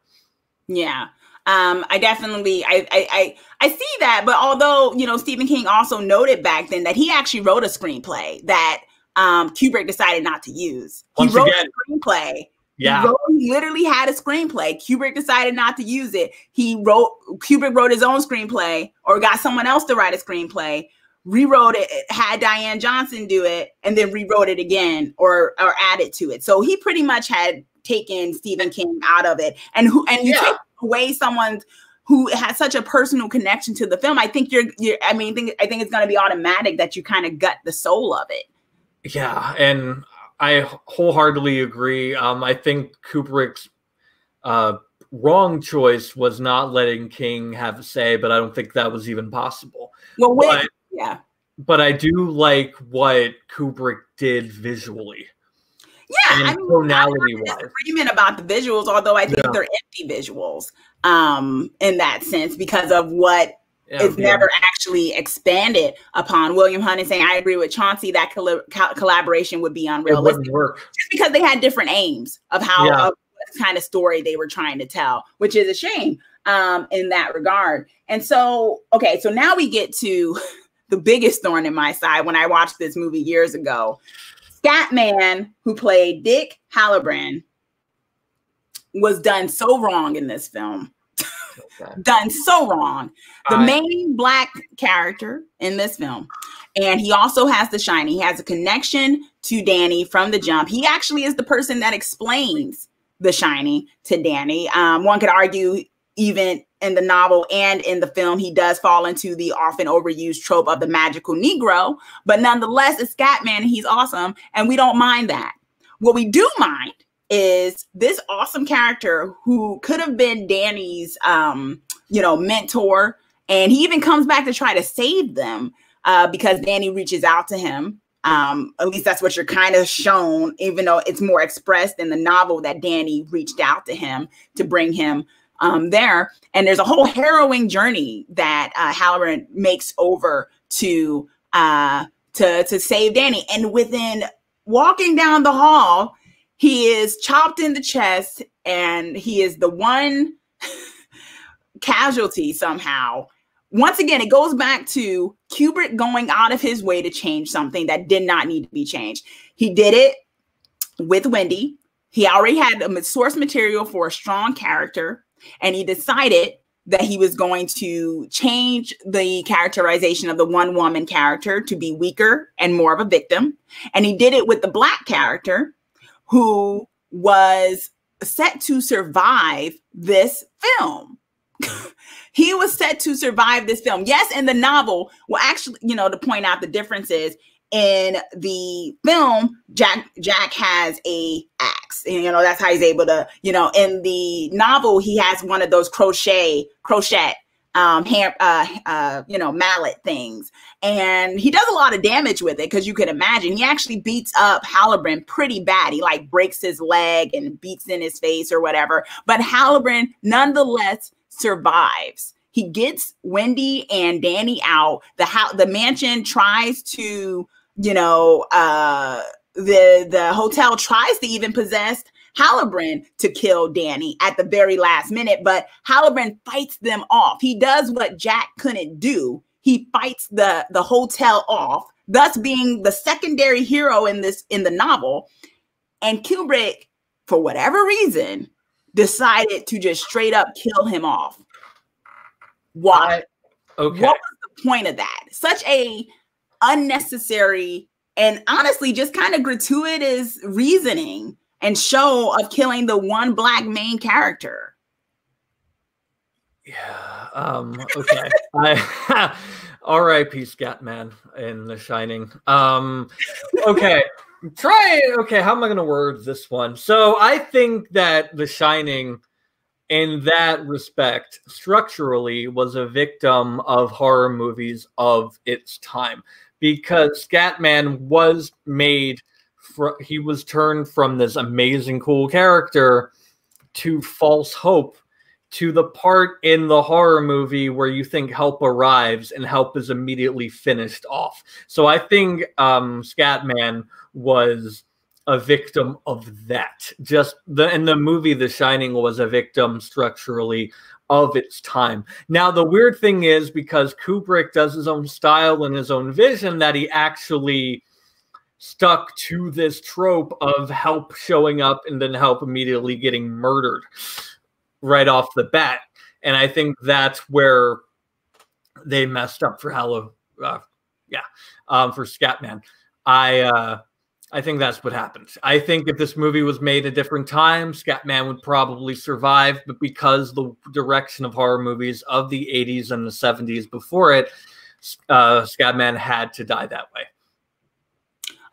Yeah. I definitely, I see that. But although, you know, Stephen King also noted back then that he actually wrote a screenplay that Kubrick decided not to use. He wrote a screenplay. Yeah. He literally had a screenplay. Kubrick decided not to use it. Kubrick wrote his own screenplay, or got someone else to write a screenplay, rewrote it, had Diane Johnson do it, and then rewrote it again or added to it. So he pretty much had taken Stephen King out of it. And you take away someone who has such a personal connection to the film, I think I think it's going to be automatic that you kind of gut the soul of it. Yeah, and I wholeheartedly agree. I think Kubrick's wrong choice was not letting King have a say, but I don't think that was even possible. Well, but I do like what Kubrick did visually. Yeah, I mean, tonality wise, disagreement about the visuals, although I think they're empty visuals in that sense because of what is never actually expanded upon. William Hunt is saying, I agree with Chauncey that collaboration would be unrealistic. It wouldn't work. Just because they had different aims of how of what kind of story they were trying to tell, which is a shame in that regard. And so, okay, so now we get to the biggest thorn in my side when I watched this movie years ago. Scatman, who played Dick Halloran, was done so wrong in this film. Done so wrong. The main Black character in this film And he also has The Shining. He has a connection to Danny from the jump. He actually is the person that explains The Shining to Danny. One could argue even in the novel and in the film, he does fall into the often overused trope of the magical Negro. But nonetheless, it's Scatman and he's awesome. And we don't mind that. What we do mind is this awesome character who could have been Danny's, mentor. And he even comes back to try to save them because Danny reaches out to him. At least that's what you're kind of shown, even though it's more expressed in the novel that Danny reached out to him to bring him there. And there's a whole harrowing journey that Halloran makes over to save Danny. And within walking down the hall, he is chopped in the chest, and he is the one casualty somehow. Once again, it goes back to Kubrick going out of his way to change something that did not need to be changed. He did it with Wendy. He already had a source material for a strong character, and he decided that he was going to change the characterization of the one woman character to be weaker and more of a victim. And he did it with the Black character, who was set to survive this film. He was set to survive this film. Yes, in the novel, well, actually, to point out the differences, in the film, Jack has a axe. And, that's how he's able to, in the novel, he has one of those crochet mallet things. And he does a lot of damage with it, because you can imagine he actually beats up Halloran pretty bad. He breaks his leg and beats in his face or whatever. But Halloran nonetheless survives. He gets Wendy and Danny out. The mansion tries to, the hotel tries to even possess Halloran to kill Danny at the very last minute, but Halloran fights them off. He does what Jack couldn't do. He fights the hotel off, thus being the secondary hero in the novel. And Kubrick, for whatever reason, decided to just straight up kill him off. Why? Okay. What was the point of that? Such a unnecessary and honestly just kind of gratuitous reasoning and show of killing the one Black main character. Yeah. Okay. R.I.P. Scatman in The Shining. Okay. Okay. How am I going to word this one? So I think that The Shining, in that respect, structurally was a victim of horror movies of its time, because Scatman was made. He was turned from this amazing, cool character to false hope, to the part in the horror movie where you think help arrives and help is immediately finished off. So I think Scatman was a victim of that. In the movie, The Shining was a victim structurally of its time. Now, the weird thing is, because Kubrick does his own style and his own vision, that he actually stuck to this trope of help showing up and then help immediately getting murdered right off the bat. And I think that's where they messed up for for Scatman. I think that's what happened. I think if this movie was made a different time, Scatman would probably survive, but because the direction of horror movies of the 80s and the 70s before it, Scatman had to die that way.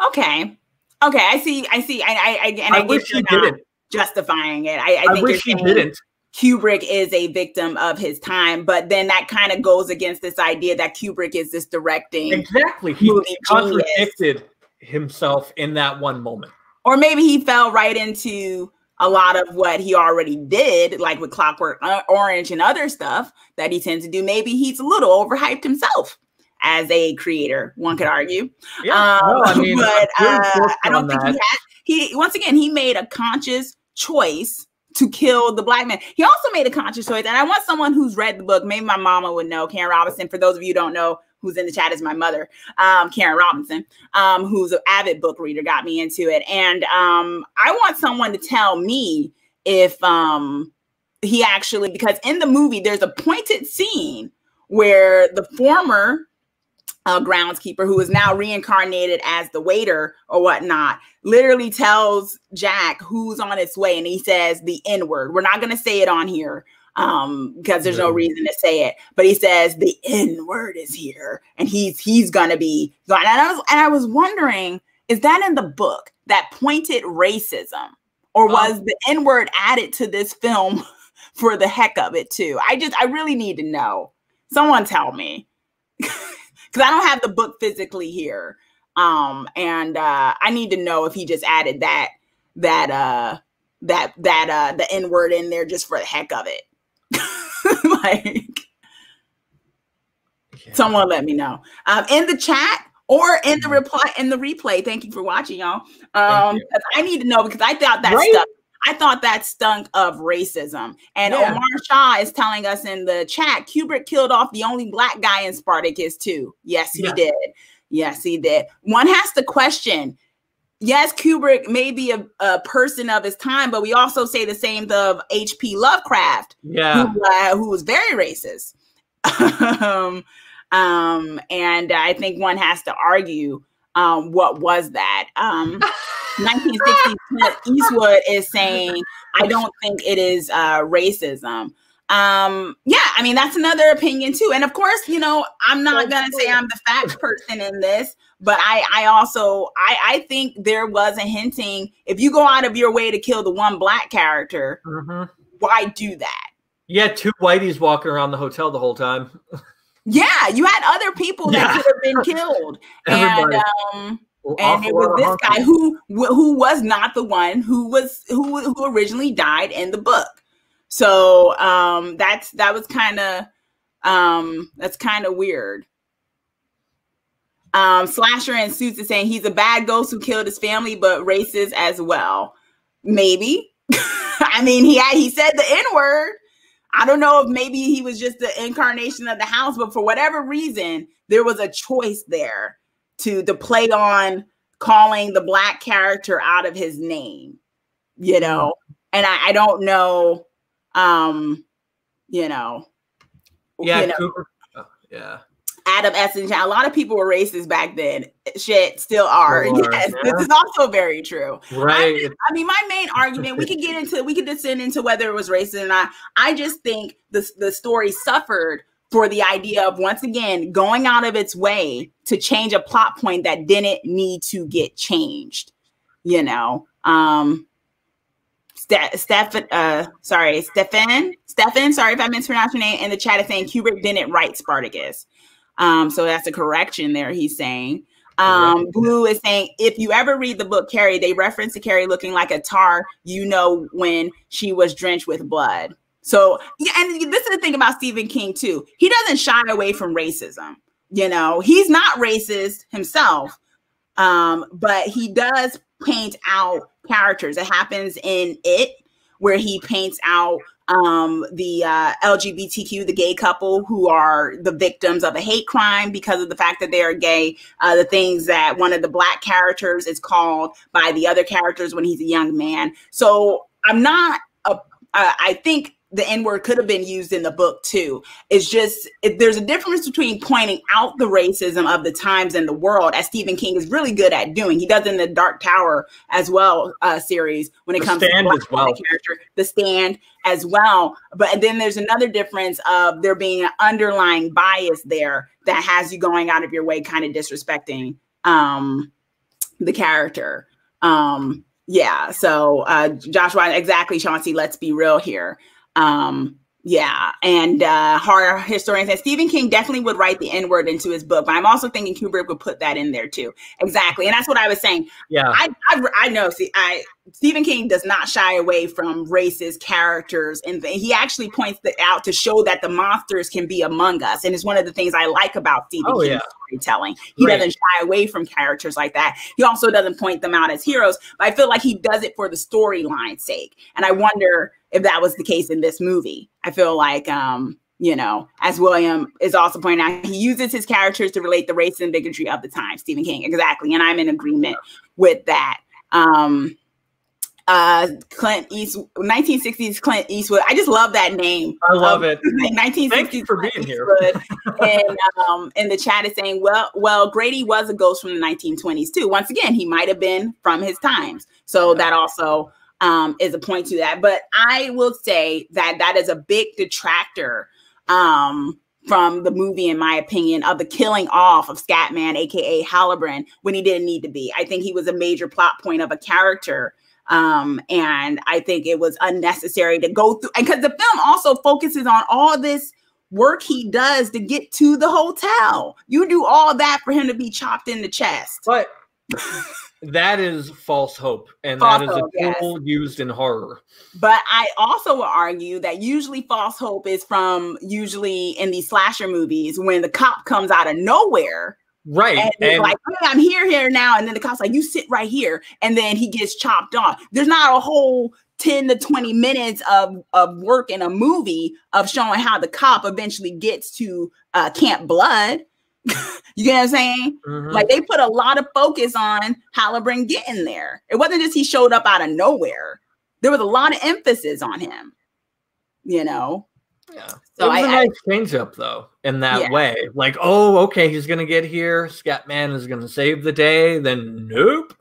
Okay, I see. I wish you didn't justifying it. I think wish you didn't. Kubrick is a victim of his time, but then that kind of goes against this idea that Kubrick is this directing. Exactly, he contradicted himself in that one moment. Or maybe he fell right into a lot of what he already did, like with Clockwork Orange and other stuff that he tends to do. Maybe he's a little overhyped himself as a creator, one could argue. Yeah, but I don't think he once again, he made a conscious choice to kill the Black man. He also made a conscious choice, and I want someone who's read the book. Maybe my mama would know. Karen Robinson, for those of you who don't know, who's in the chat, is my mother, Karen Robinson, who's an avid book reader, got me into it. And I want someone to tell me if he actually, because in the movie, there's a pointed scene where the former groundskeeper, who is now reincarnated as the waiter or whatnot, literally tells Jack who's on its way, and he says the N-word. We're not going to say it on here because there's no reason to say it, but he says the N-word is here, and he's going to be gone. And I was wondering, is that in the book, that pointed racism, or was the N-word added to this film for the heck of it too? I really need to know. Someone tell me. Because I don't have the book physically here, and I need to know if he just added the N-word in there just for the heck of it. Like, someone let me know in the chat or in the replay. Thank you for watching, y'all. I need to know, because I thought that stunk of racism. And Omar Shah is telling us in the chat, Kubrick killed off the only black guy in Spartacus too. Yes, he did. Yes, he did. One has to question, yes, Kubrick may be a person of his time, but we also say the same of H.P. Lovecraft, who was very racist. And I think one has to argue, what was that? 1960s Eastwood is saying, I don't think it is racism. Yeah, I mean, that's another opinion too. And of course, you know, I'm not going to say I'm the fact person in this, but I think there was a hinting, if you go out of your way to kill the one black character, why do that? Yeah, two whiteys walking around the hotel the whole time. Yeah, you had other people that could have been killed. And it was this guy who was not the one who originally died in the book. So that's kind of weird. Slasher in Suits is saying he's a bad ghost who killed his family, but racist as well. Maybe. I mean, he said the N-word. I don't know if maybe he was just the incarnation of the house, but for whatever reason, there was a choice there to play on calling the black character out of his name, you know. And I don't know, you know. Yeah, you know, Cooper. Oh, yeah. Adam Essence. A lot of people were racist back then. Shit, still are. Yes, this is also very true. Right. I mean, my main argument, we could descend into whether it was racist or not. I just think the story suffered for the idea of, once again, going out of its way to change a plot point that didn't need to get changed. You know, Stefan, sorry if I mispronounced your name, in the chat is saying Kubrick didn't write Spartacus. So that's a correction there, he's saying. Blue is saying, if you ever read the book Carrie, they reference to Carrie looking like a tar, you know, when she was drenched with blood. So, yeah, and this is the thing about Stephen King too. He doesn't shy away from racism. You know, he's not racist himself, but he does paint out characters. It happens in It, where he paints out the LGBTQ, the gay couple who are the victims of a hate crime because of the fact that they are gay. The things that one of the black characters is called by the other characters when he's a young man. So I think the N-word could have been used in the book too. It's just, there's a difference between pointing out the racism of the times and the world, as Stephen King is really good at doing. He does in the Dark Tower as well series when it comes to the character, The Stand as well. But then there's another difference of there being an underlying bias there that has you going out of your way, kind of disrespecting the character. Yeah. So Joshua, exactly, Chauncey, let's be real here. Yeah. And horror historians and Stephen King definitely would write the N-word into his book, but I'm also thinking Kubrick would put that in there too. Exactly. And that's what I was saying. Yeah. I know. Stephen King does not shy away from racist characters, and he actually points that out to show that the monsters can be among us. And it's one of the things I like about Stephen King's storytelling. He doesn't shy away from characters like that. He also doesn't point them out as heroes, but I feel like he does it for the storyline's sake. And I wonder if that was the case in this movie. I feel like, you know, as William is also pointing out, he uses his characters to relate the race and bigotry of the time. Stephen King, exactly. And I'm in agreement with that. Clint Eastwood, 1960s Clint Eastwood. I just love that name. I love it. 1960s. Thank you for Clint being Eastwood. here. And the chat is saying, well, Grady was a ghost from the 1920s too. Once again, he might have been from his times. So that also is a point to that. But I will say that is a big detractor from the movie, in my opinion, of the killing off of Scatman, aka Halloran, when he didn't need to be. I think he was a major plot point of a character. And I think it was unnecessary to go through, and because the film also focuses on all this work he does to get to the hotel. You do all that for him to be chopped in the chest. But that is false hope, and that is a tool used in horror. But I also will argue that usually false hope is from usually in these slasher movies when the cop comes out of nowhere. Right. And it's like, hey, I'm here now. And then the cop's like, you sit right here. And then he gets chopped off. There's not a whole 10 to 20 minutes of work in a movie of showing how the cop eventually gets to Camp Blood. You get what I'm saying? Mm-hmm. Like they put a lot of focus on Halloran getting there. It wasn't just he showed up out of nowhere. There was a lot of emphasis on him, you know? Yeah. So it was a nice change up though, in that way. Like, oh, okay, he's gonna get here. Scatman is gonna save the day. Then nope.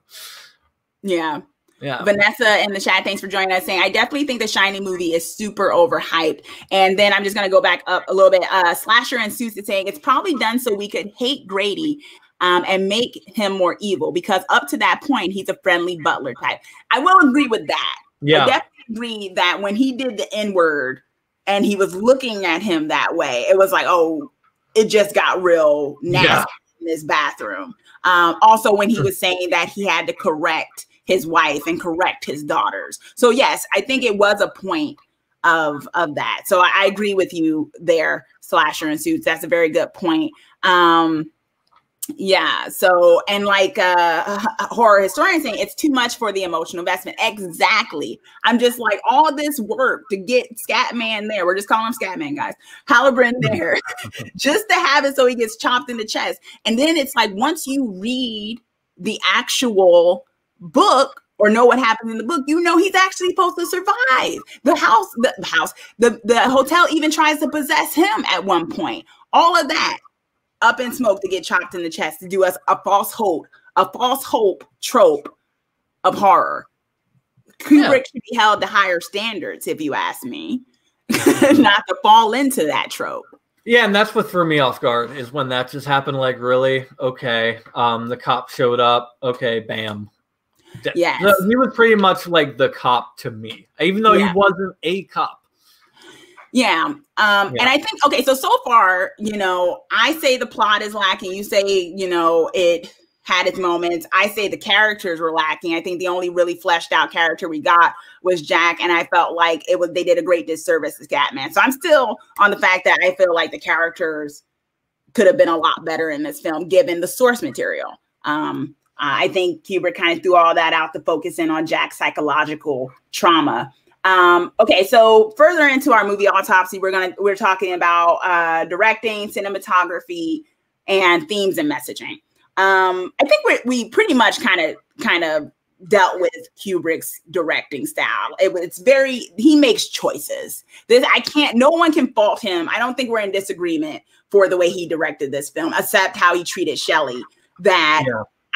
Yeah. Yeah. Vanessa in the chat, thanks for joining us, saying, I definitely think the Shining movie is super overhyped. And then I'm just going to go back up a little bit. Slasher and Suits is saying it's probably done so we could hate Grady and make him more evil, because up to that point, he's a friendly butler type. I will agree with that. Yeah. I definitely agree that when he did the N-word and he was looking at him that way, it was like, oh, it just got real nasty in this bathroom. Also, when he was saying that he had to correct his wife and correct his daughters. So yes, I think it was a point of that. So I agree with you there, Slasher and Suits. That's a very good point. Yeah. So, and like horror historian saying, it's too much for the emotional investment. Exactly. I'm just like, all this work to get Scatman there. We're just calling him Scatman, guys. Halloran there, just to have it so he gets chopped in the chest. And then it's like, once you read the actual book or know what happened in the book, you know he's actually supposed to survive. The hotel even tries to possess him at one point. All of that up in smoke to get chopped in the chest, to do us a false hope trope of horror. Kubrick should be held to higher standards, if you ask me, not to fall into that trope. Yeah, and that's what threw me off guard, is when that just happened. Like, really? Okay. The cop showed up. Okay, bam. Yes. So he was pretty much like the cop to me, even though he wasn't a cop. Yeah. And I think, okay, so far, you know, I say the plot is lacking. You say, you know, it had its moments. I say the characters were lacking. I think the only really fleshed out character we got was Jack. And I felt like they did a great disservice to Scatman. So I'm still on the fact that I feel like the characters could have been a lot better in this film, given the source material. I think Kubrick kind of threw all that out to focus in on Jack's psychological trauma. Okay, so further into our movie autopsy, we're talking about directing, cinematography, and themes and messaging. I think we pretty much kind of dealt with Kubrick's directing style. He makes choices. No one can fault him. I don't think we're in disagreement for the way he directed this film, except how he treated Shelley.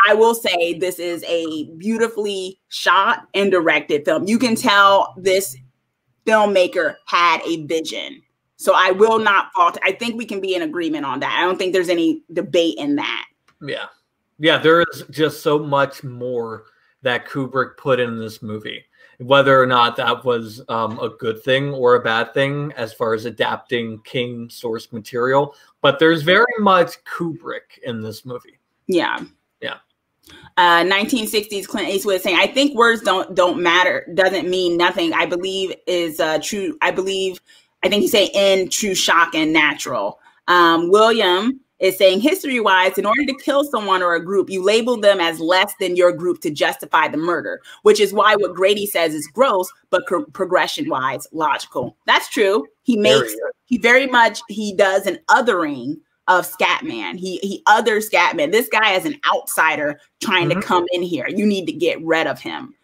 I will say this is a beautifully shot and directed film. You can tell this filmmaker had a vision. So I will not fault. I think we can be in agreement on that. I don't think there's any debate in that. Yeah. Yeah, there is just so much more that Kubrick put in this movie. Whether or not that was a good thing or a bad thing as far as adapting King source material. But there's very much Kubrick in this movie. Yeah. Yeah. 1960s Clint Eastwood saying, I think words don't matter, doesn't mean nothing. I believe is true. I think he's saying in true shock and natural. William is saying, history-wise, in order to kill someone or a group, you label them as less than your group to justify the murder, which is why what Grady says is gross, but progression-wise, logical. That's true. He does an othering of Scatman. He others Scatman. This guy is an outsider trying to come in here. You need to get rid of him.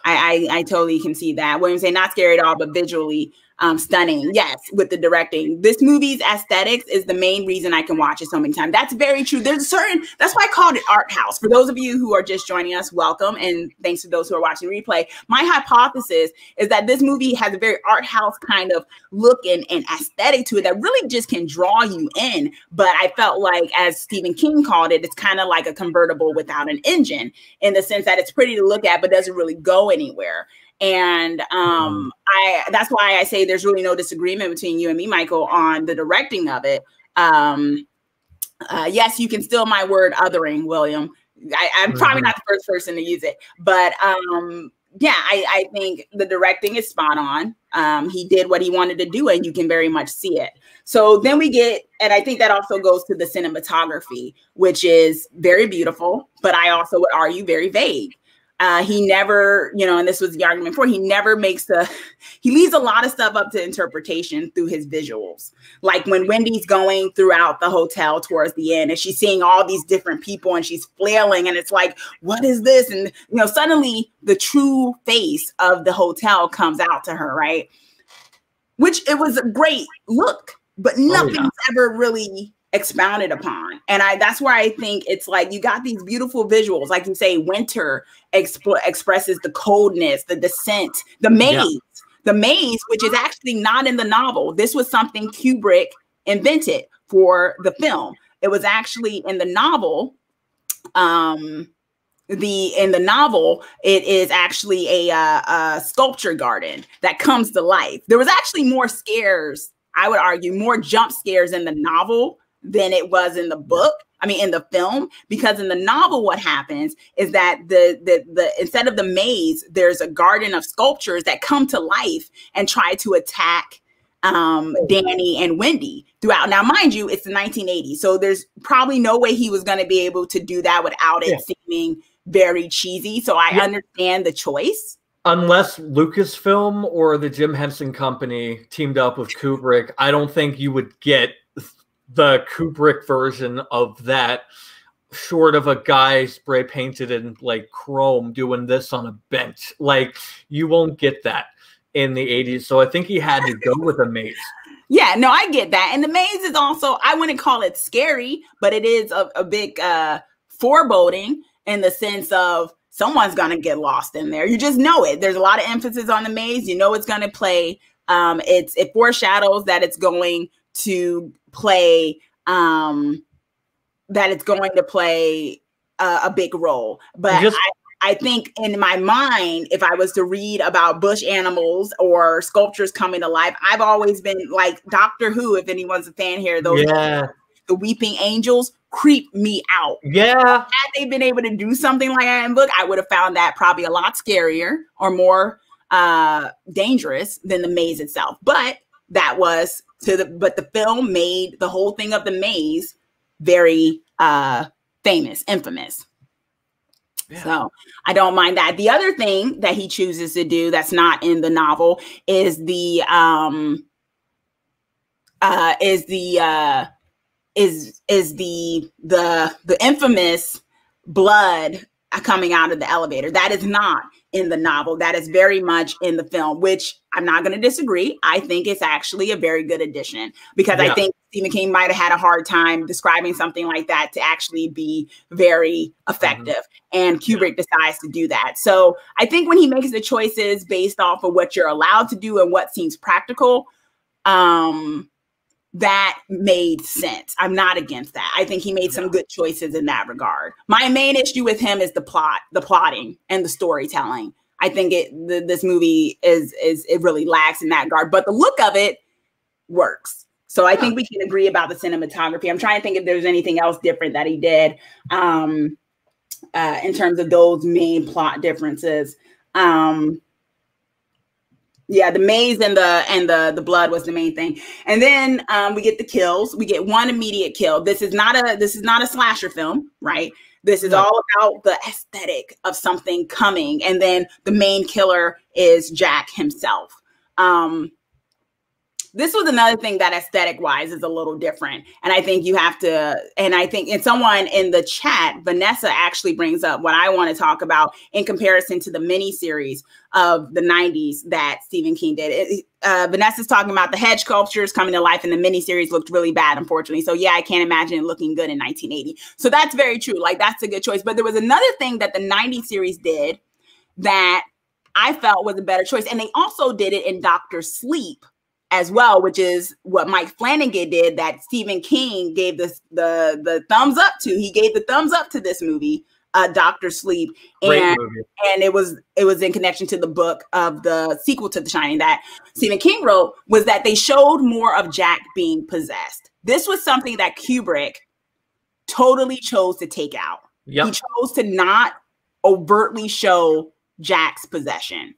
I totally can see that. William say not scary at all, but visually stunning. Yes, with the directing. This movie's aesthetics is the main reason I can watch it so many times. That's very true. There's a certain, that's why I called it art house. For those of you who are just joining us, welcome. And thanks to those who are watching the replay. My hypothesis is that this movie has a very art house kind of look and aesthetic to it that really just can draw you in. But I felt like, as Stephen King called it, it's kind of like a convertible without an engine, in the sense that it's pretty to look at, but doesn't really go anywhere. And that's why I say there's really no disagreement between you and me, Michael, on the directing of it. Yes, you can steal my word othering, William. I'm probably not the first person to use it, but yeah, I think the directing is spot on. He did what he wanted to do, and you can very much see it. So then we get, and I think that also goes to the cinematography, which is very beautiful, but I also would argue very vague. He never, you know, and this was the argument before, he never makes he leaves a lot of stuff up to interpretation through his visuals. Like when Wendy's going throughout the hotel towards the end and she's seeing all these different people and she's flailing and it's like, what is this? And, you know, suddenly the true face of the hotel comes out to her, right? Which it was a great look, but nothing's ever really expounded upon. And that's where I think it's like, you got these beautiful visuals, like you say, winter expresses the coldness, the descent, the maze, which is actually not in the novel. This was something Kubrick invented for the film. It was actually in the novel. In the novel, it is actually a sculpture garden that comes to life. There was actually more scares, I would argue, more jump scares in the novel than it was in the book. I mean, in the film, because in the novel, what happens is that the instead of the maze, there's a garden of sculptures that come to life and try to attack Danny and Wendy throughout. Now, mind you, it's the 1980s, so there's probably no way he was going to be able to do that without it seeming very cheesy. So I understand the choice. Unless Lucasfilm or the Jim Henson Company teamed up with Kubrick, I don't think you would get the Kubrick version of that, short of a guy spray painted in like chrome doing this on a bench. Like, you won't get that in the 80s. So I think he had to go with a maze. Yeah, no, I get that. And the maze is also, I wouldn't call it scary, but it is a big foreboding in the sense of someone's going to get lost in there. You just know it. There's a lot of emphasis on the maze. You know it's going to play. It foreshadows that it's going to play a big role. But I think in my mind, if I was to read about bush animals or sculptures coming to life, I've always been like Doctor Who, if anyone's a fan here, those the weeping angels creep me out. Yeah. Had they been able to do something like that in book, I would have found that probably a lot scarier or more dangerous than the maze itself. But that was but the film made the whole thing of the maze very famous, infamous. Yeah. So I don't mind that. The other thing that he chooses to do that's not in the novel is the infamous blood coming out of the elevator. That is not in the novel. That is very much in the film, which I'm not going to disagree. I think it's actually a very good addition, because I think Stephen King might have had a hard time describing something like that to actually be very effective. And Kubrick decides to do that. So I think when he makes the choices based off of what you're allowed to do and what seems practical, that made sense. I'm not against that. I think he made some good choices in that regard. My main issue with him is the plotting and the storytelling. I think this movie it really lacks in that regard, but the look of it works. So I think we can agree about the cinematography. I'm trying to think if there's anything else different that he did in terms of those main plot differences. Yeah, the maze and the blood was the main thing. And then we get the kills. We get one immediate kill. This is not a slasher film, right? This is all about the aesthetic of something coming. And then the main killer is Jack himself. this was another thing that aesthetic wise is a little different. And I think you have to, and I think, and someone in the chat, Vanessa, actually brings up what I want to talk about in comparison to the miniseries of the 90s that Stephen King did. Vanessa's talking about the hedge sculptures coming to life, and the miniseries looked really bad, unfortunately. So yeah, I can't imagine it looking good in 1980. So that's very true. Like, that's a good choice. But there was another thing that the 90s series did that I felt was a better choice. And they also did it in Dr. Sleep as well, which is what Mike Flanagan did that Stephen King gave the thumbs up to. He gave the thumbs up to this movie, Dr. Sleep. And it was in connection to the book of the sequel to The Shining that Stephen King wrote, was that they showed more of Jack being possessed. This was something that Kubrick totally chose to take out. Yep. He chose to not overtly show Jack's possession.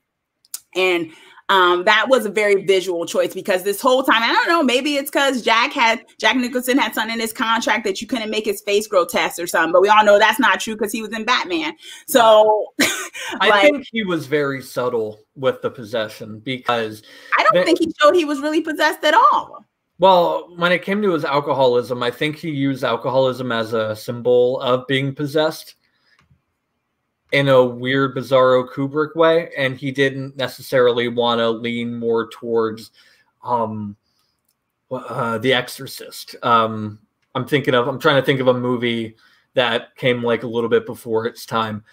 And that was a very visual choice, because this whole time, I don't know, maybe it's because Jack Nicholson had something in his contract that you couldn't make his face grotesque or something, but we all know that's not true because he was in Batman. So I think he was very subtle with the possession, because I don't think he showed he was really possessed at all. Well, when it came to his alcoholism, I think he used alcoholism as a symbol of being possessed in a weird, bizarro Kubrick way, and he didn't necessarily want to lean more towards The Exorcist. I'm trying to think of a movie that came like a little bit before its time.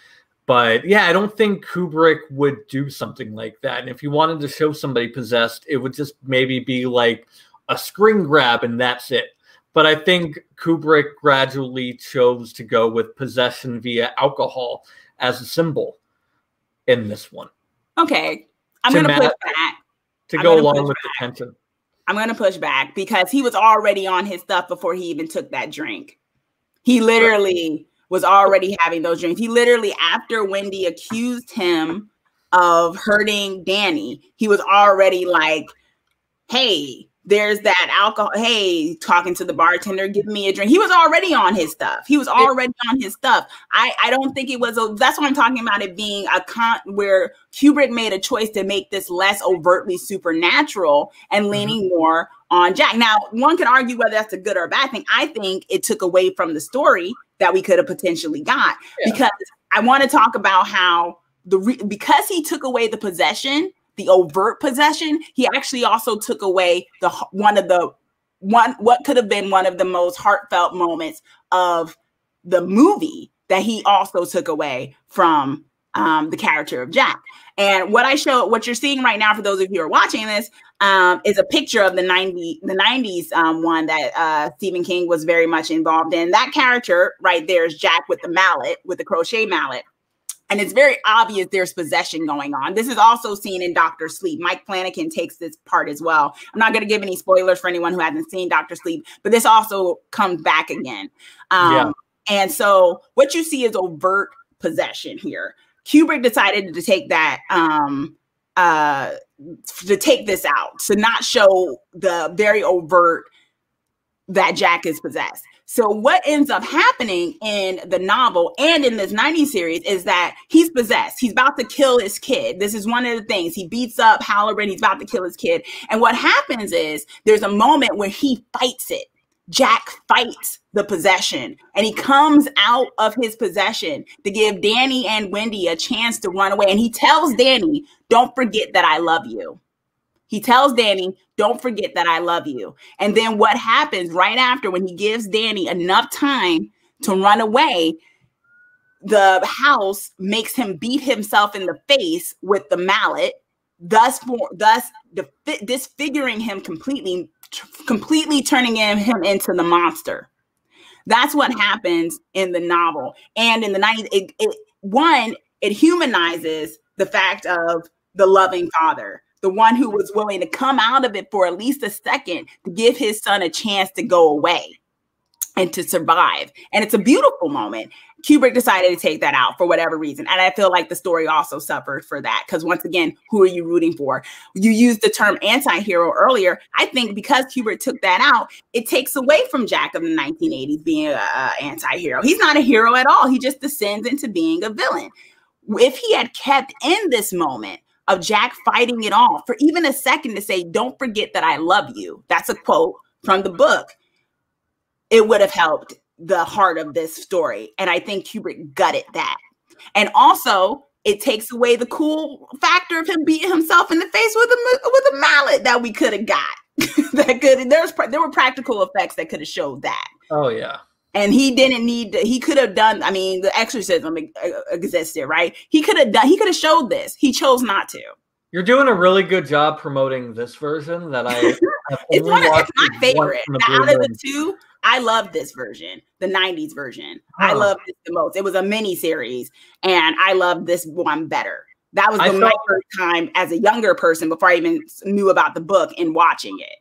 But yeah, I don't think Kubrick would do something like that. And if you wanted to show somebody possessed, it would just maybe be like a screen grab and that's it. But I think Kubrick gradually chose to go with possession via alcohol as a symbol in this one. Okay. I'm going to push back. To go along with the tension. I'm going to push back because he was already on his stuff before he even took that drink. He literally was already having those drinks. He literally, after Wendy accused him of hurting Danny, he was already like, hey, there's that alcohol. Hey, talking to the bartender, give me a drink. He was already on his stuff. I don't think it was, that's what I'm talking about, it being where Kubrick made a choice to make this less overtly supernatural and leaning more on Jack. Now, one can argue whether that's a good or a bad thing. I think it took away from the story that we could have potentially got, because I want to talk about how because he took away the possession, the overt possession, he actually also took away what could have been one of the most heartfelt moments of the movie that he also took away from the character of Jack. And what you're seeing right now, for those of you who are watching this, is a picture of the 90s one that Stephen King was very much involved in. That character right there is Jack with the mallet, with the crochet mallet. And it's very obvious there's possession going on. This is also seen in Dr. Sleep. Mike Flanagan takes this part as well. I'm not going to give any spoilers for anyone who hasn't seen Dr. Sleep, but this also comes back again. And so what you see is overt possession here. Kubrick decided to take that, to take this out, to not show the very overt that Jack is possessed. So what ends up happening in the novel and in this 90s series is that he's possessed. He's about to kill his kid. This is one of the things. He beats up Halloran. He's about to kill his kid. And what happens is there's a moment where he fights it. Jack fights the possession, and he comes out of his possession to give Danny and Wendy a chance to run away. And he tells Danny, don't forget that I love you. He tells Danny, don't forget that I love you. And then what happens right after, when he gives Danny enough time to run away, the house makes him beat himself in the face with the mallet, thus disfiguring him completely turning him into the monster. That's what happens in the novel. And in the 90s, it humanizes the fact of the loving father, the one who was willing to come out of it for at least a second to give his son a chance to go away and to survive. And it's a beautiful moment. Kubrick decided to take that out for whatever reason. And I feel like the story also suffered for that. Because once again, who are you rooting for? You used the term anti-hero earlier. I think because Kubrick took that out, it takes away from Jack of the 1980s being an anti-hero. He's not a hero at all. He just descends into being a villain. If he had kept in this moment of Jack fighting it off for even a second to say, don't forget that I love you. That's a quote from the book. It would have helped the heart of this story. And I think Kubrick gutted that. And also, it takes away the cool factor of him beating himself in the face with a mallet that we could have got. There were practical effects that could have showed that. Oh, yeah. And he didn't need to, he could have done, I mean, the exorcism existed, right? He could have showed this. He chose not to. You're doing a really good job promoting this version that I have it's my favorite. Out of the two, I love this version, the 90s version. I love this the most. It was a mini series, and I love this one better. That was my first time as a younger person before I even knew about the book and watching it.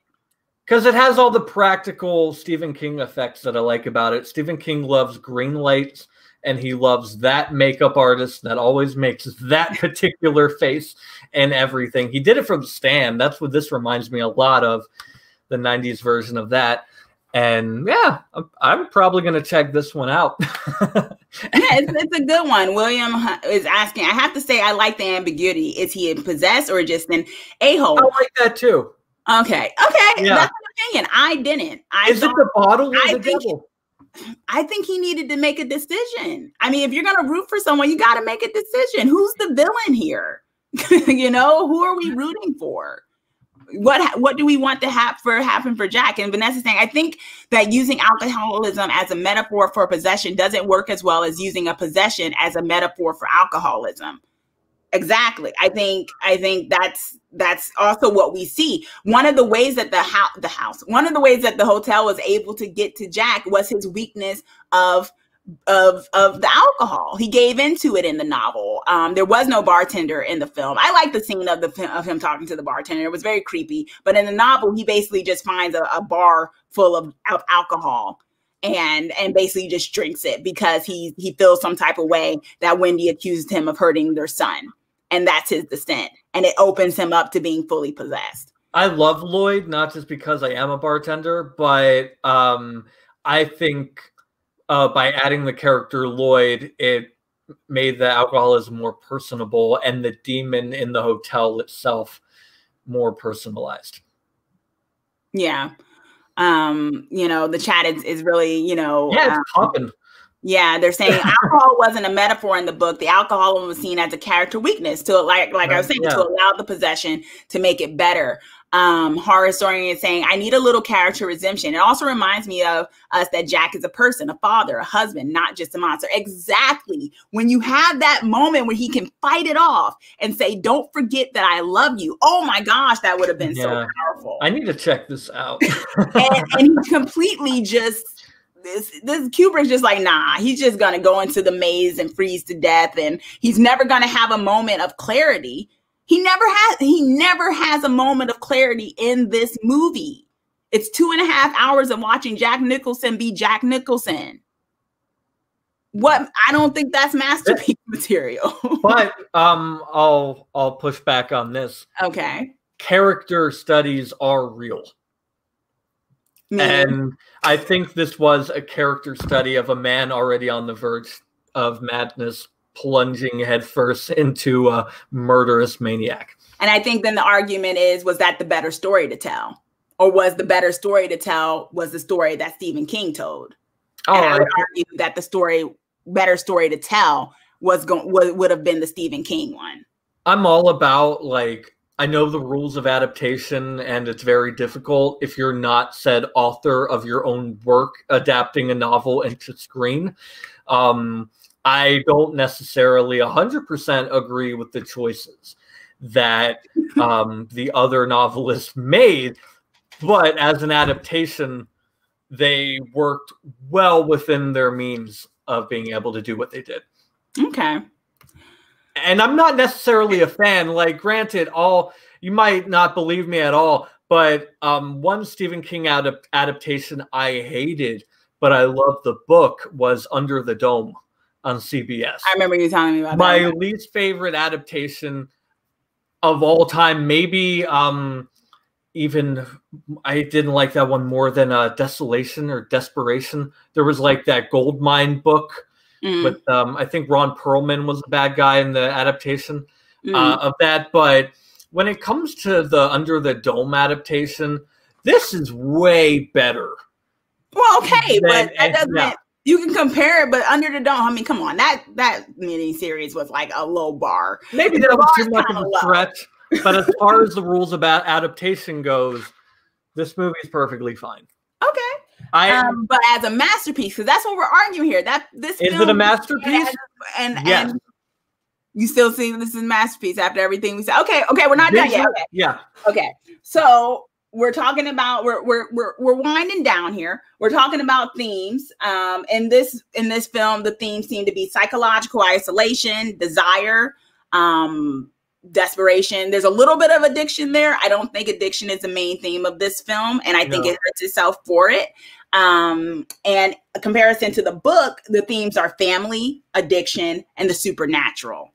Because it has all the practical Stephen King effects that I like about it. Stephen King loves green lights, and he loves that makeup artist that always makes that particular face and everything. He did it for The Stand. That's what this reminds me a lot of, the 90s version of that. And yeah, I'm probably going to check this one out. Yeah, it's a good one. William is asking, I have to say, I like the ambiguity. Is he possessed or just an a-hole? I like that too. Okay. Yeah. That's an opinion. I didn't. Is it the bottle or the devil? I think he needed to make a decision. I mean, if you're going to root for someone, you got to make a decision. Who's the villain here? You know, who are we rooting for? What do we want to happen for Jack? And Vanessa's saying, I think that using alcoholism as a metaphor for possession doesn't work as well as using a possession as a metaphor for alcoholism. Exactly. I think that's also what we see. One of the ways that one of the ways that the hotel was able to get to Jack was his weakness of the alcohol. He gave into it in the novel. There was no bartender in the film. I like the scene of him talking to the bartender. It was very creepy. But in the novel, he basically just finds a bar full of alcohol and basically just drinks it because he feels some type of way that Wendy accused him of hurting their son. And that's his descent. And it opens him up to being fully possessed. I love Lloyd, not just because I am a bartender, but I think by adding the character Lloyd, it made the alcoholism more personable and the demon in the hotel itself more personalized. Yeah. You know, the chat is really, you know. Yeah, it's popping. Yeah, they're saying alcohol wasn't a metaphor in the book. The alcohol was seen as a character weakness to, like I was saying, to allow the possession to make it better. Horror historian is saying, I need a little character redemption. It also reminds me of us that Jack is a person, a father, a husband, not just a monster. Exactly. When you have that moment where he can fight it off and say, don't forget that I love you. Oh my gosh, that would have been so powerful. I need to check this out. and he completely just... This Kubrick's just like, nah, he's just going to go into the maze and freeze to death. And he's never going to have a moment of clarity. He never has a moment of clarity in this movie. It's 2.5 hours of watching Jack Nicholson be Jack Nicholson. I don't think that's masterpiece material. But I'll push back on this. Okay. Character studies are real. And I think this was a character study of a man already on the verge of madness, plunging headfirst into a murderous maniac. And I think then the argument was that the better story to tell? Or was the better story to tell was the story that Stephen King told? And I would argue that the better story to tell would have been the Stephen King one. I'm all about, like, I know the rules of adaptation, and it's very difficult if you're not said author of your own work adapting a novel into screen. I don't necessarily 100% agree with the choices that the other novelists made, but as an adaptation, they worked well within their means of being able to do what they did. Okay. And I'm not necessarily a fan. Like, granted, you might not believe me at all, but one Stephen King adaptation I hated, but I loved the book, was Under the Dome on CBS. I remember you telling me about that. My least favorite adaptation of all time, maybe even I didn't like that one more than Desolation or Desperation. There was like that gold mine book. But I think Ron Perlman was the bad guy in the adaptation. of that. But when it comes to the Under the Dome adaptation, this is way better. Well, okay, but that doesn't. You can compare it, but Under the Dome, I mean, come on, that mini series was like a low bar. Maybe that was too much of a stretch, but as far as the rules about adaptation goes, this movie is perfectly fine. Okay. But as a masterpiece, because that's what we're arguing here. That this is it a masterpiece? And you still see this is a masterpiece after everything we said. Okay, we're not done yet. Okay. Yeah. Okay. So we're talking about we're winding down here. We're talking about themes. In this film, the themes seem to be psychological isolation, desire, desperation. There's a little bit of addiction there. I don't think addiction is the main theme of this film, and I think it hurts itself for it. And a comparison to the book, the themes are family, addiction, and the supernatural.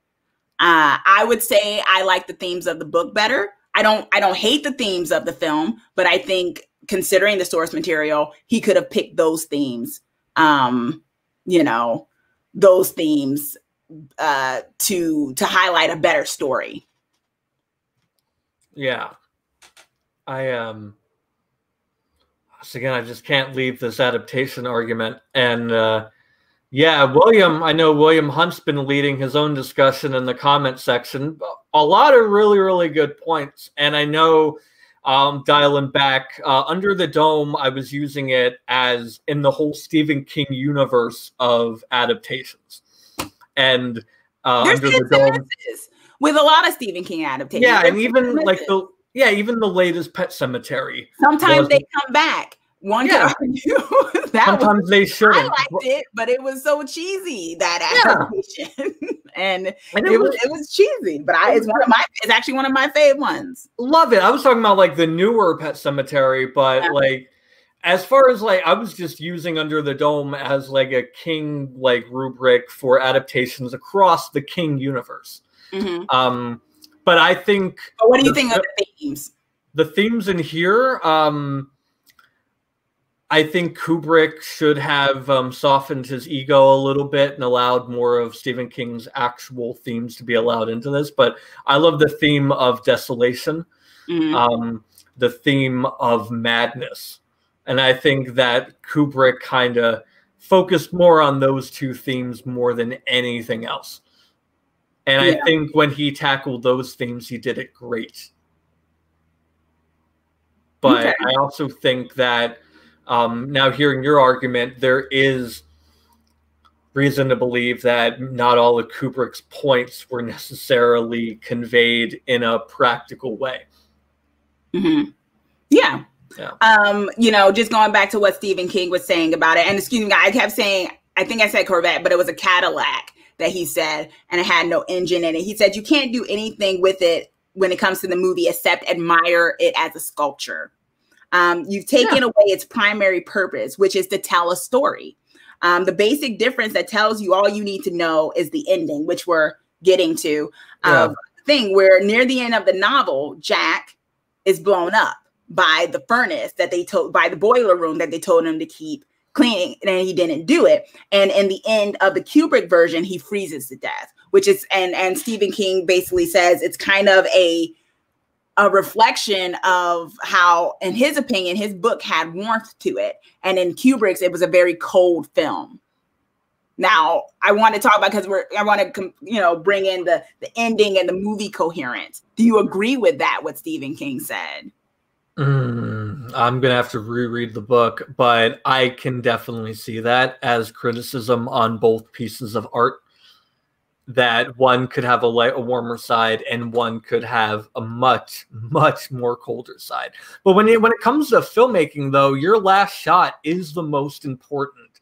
I would say I like the themes of the book better. I don't hate the themes of the film, but I think considering the source material, he could have picked those themes, those themes to highlight a better story. Yeah. Again, I just can't leave this adaptation argument. And William, I know William Hunt's been leading his own discussion in the comment section. A lot of really, really good points. And I know, dialing back, Under the Dome, I was using it as in the whole Stephen King universe of adaptations. And Under the Dome, with a lot of Stephen King adaptations. Yeah, and even like even the latest Pet Sematary. Sometimes they come back. One can argue that sometimes they shouldn't. I liked it, but it was so cheesy, that adaptation. and it was cheesy, but it's actually one of my favorite ones. Love it. I was talking about like the newer Pet Sematary, but like as far as like I was just using Under the Dome as like a King like rubric for adaptations across the King universe. Mm-hmm. But I think. But what do you think of the themes? The themes in here, I think Kubrick should have softened his ego a little bit and allowed more of Stephen King's actual themes to be allowed into this. But I love the theme of desolation, the theme of madness. And I think that Kubrick kind of focused more on those two themes more than anything else. And I think when he tackled those themes, he did it great. But I also think that now hearing your argument, there is reason to believe that not all of Kubrick's points were necessarily conveyed in a practical way. Mm-hmm. Yeah. Just going back to what Stephen King was saying about it, and excuse me, I kept saying, I think I said Corvette, but it was a Cadillac that he said, and it had no engine in it. He said, you can't do anything with it when it comes to the movie except admire it as a sculpture. You've taken away its primary purpose, which is to tell a story. The basic difference that tells you all you need to know is the ending, which we're getting to. Thing where near the end of the novel, Jack is blown up by the furnace by the boiler room that they told him to keep cleaning, and he didn't do it. And in the end of the Kubrick version, he freezes to death, which is, and Stephen King basically says it's kind of a reflection of how, in his opinion, his book had warmth to it. And in Kubrick's, it was a very cold film. Now, I want to talk about, because I want to, bring in the ending and the movie coherence. Do you agree with that, what Stephen King said? I'm going to have to reread the book, but I can definitely see that as criticism on both pieces of art, that one could have a warmer side and one could have a much, much more colder side. But when it comes to filmmaking, though, your last shot is the most important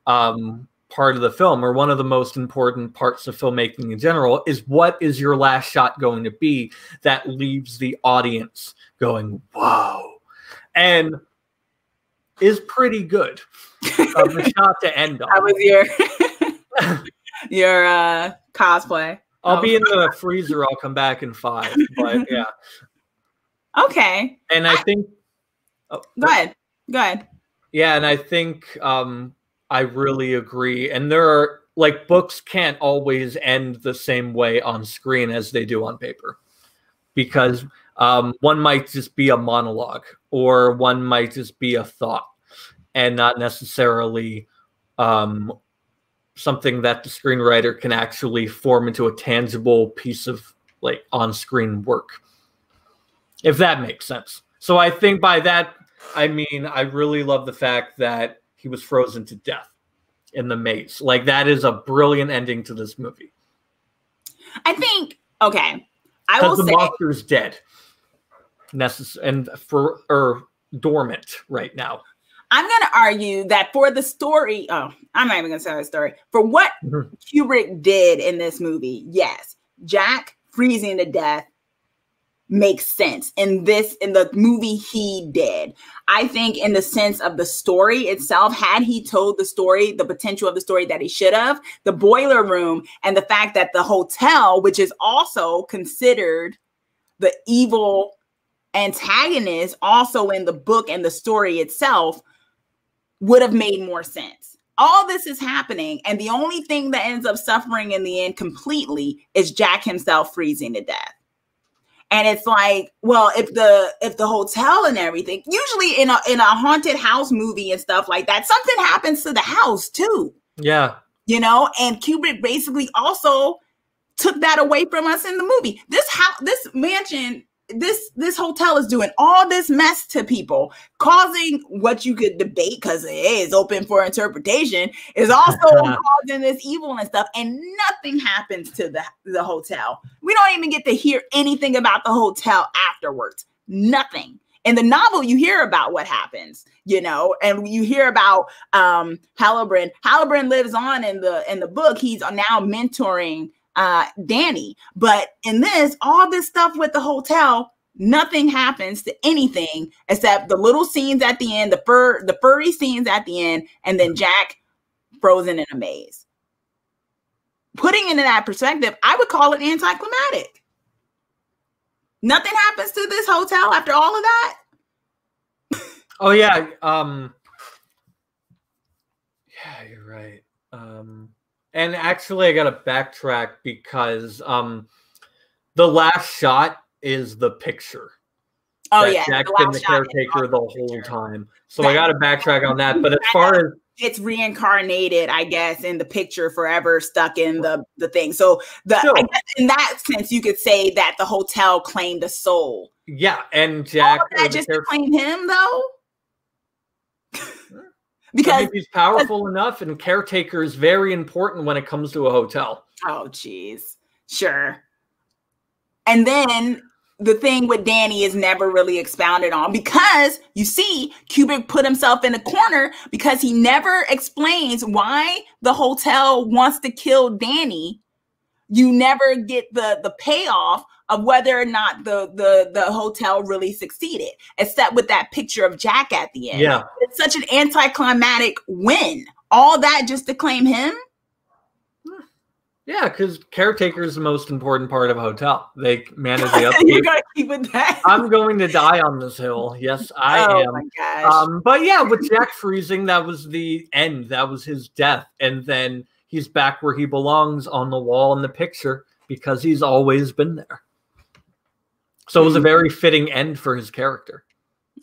part of the film, or one of the most important parts of filmmaking in general, is what is your last shot going to be that leaves the audience going, whoa, and is pretty good. The shot to end on. That was your cosplay. I'll be in the freezer. I'll come back in 5. But yeah. Okay. And I think. Go ahead. Yeah, and I think I really agree. And there are like books can't always end the same way on screen as they do on paper, because one might just be a monologue, or one might just be a thought, and not necessarily something that the screenwriter can actually form into a tangible piece of like on-screen work, if that makes sense. So I think by that, I mean, I really love the fact that he was frozen to death in the maze. Like, that is a brilliant ending to this movie. I think, okay, I will say... Because the monster's dead. Or dormant right now. I'm going to argue that for the story... Oh, I'm not even going to say the story. For what Kubrick did in this movie, yes, Jack freezing to death makes sense in the movie he did. I think in the sense of the story itself, had he told the story, the potential of the story that he should have, the boiler room and the fact that the hotel, which is also considered the evil antagonist also in the book and the story itself, would have made more sense. All this is happening, and the only thing that ends up suffering in the end completely is Jack himself freezing to death. And it's like, well, if the hotel and everything, usually in a haunted house movie and stuff like that, something happens to the house too. Yeah. You know, and Kubrick basically also took that away from us in the movie. This house, this mansion, this hotel is doing all this mess to people, causing what you could debate, because it is open for interpretation, is also causing this evil and stuff, and nothing happens to the hotel. We don't even get to hear anything about the hotel afterwards. Nothing. In the novel, you hear about what happens, you know, and you hear about Halloran. Halloran lives on in the book. He's now mentoring Danny, but in this, all this stuff with the hotel, nothing happens to anything except the little scenes at the end, the furry scenes at the end, and then Jack frozen in a maze. Putting into that perspective, I would call it anticlimactic. Nothing happens to this hotel after all of that. Oh yeah, yeah, you're right. And actually, I got to backtrack because the last shot is the picture. Oh, yeah. Jack's been the caretaker the whole time. So I got to backtrack on that. But as far as... It's reincarnated, I guess, in the picture forever stuck in the thing. So I guess in that sense, you could say that the hotel claimed a soul. Yeah, and Jack... That just to claim him, though? Because he's powerful enough, and caretaker is very important when it comes to a hotel. Oh, geez. Sure. And then the thing with Danny is never really expounded on, because you see, Kubrick put himself in a corner because he never explains why the hotel wants to kill Danny. You never get the payoff of whether or not the hotel really succeeded, except with that picture of Jack at the end. Yeah. It's such an anticlimactic win. All that just to claim him? Yeah, because caretaker is the most important part of a hotel. They manage the upkeep. You gotta keep it that. I'm going to die on this hill. Yes, I am. Oh my gosh. But yeah, with Jack freezing, that was the end. That was his death. And then he's back where he belongs, on the wall in the picture, because he's always been there. So it was a very fitting end for his character.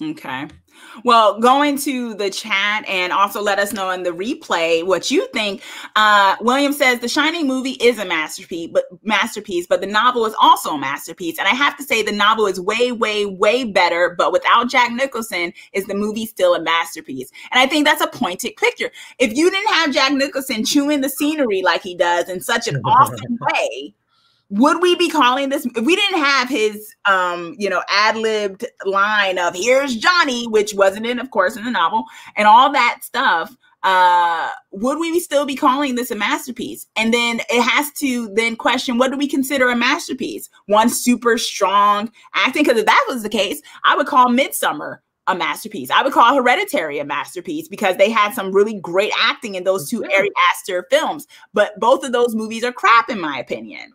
Okay. Well, go into the chat and also let us know in the replay what you think. William says The Shining movie is a masterpiece, but the novel is also a masterpiece. And I have to say the novel is way, way, way better. But without Jack Nicholson, is the movie still a masterpiece? And I think that's a pointed picture. If you didn't have Jack Nicholson chewing the scenery like he does in such an awesome way, would we be calling this, if we didn't have his, ad-libbed line of "here's Johnny," which wasn't in, of course, in the novel, and all that stuff, would we still be calling this a masterpiece? And then it has to then question, what do we consider a masterpiece? One super strong acting, because if that was the case, I would call Midsommar a masterpiece. I would call Hereditary a masterpiece, because they had some really great acting in those two Ari Aster films. But both of those movies are crap, in my opinion,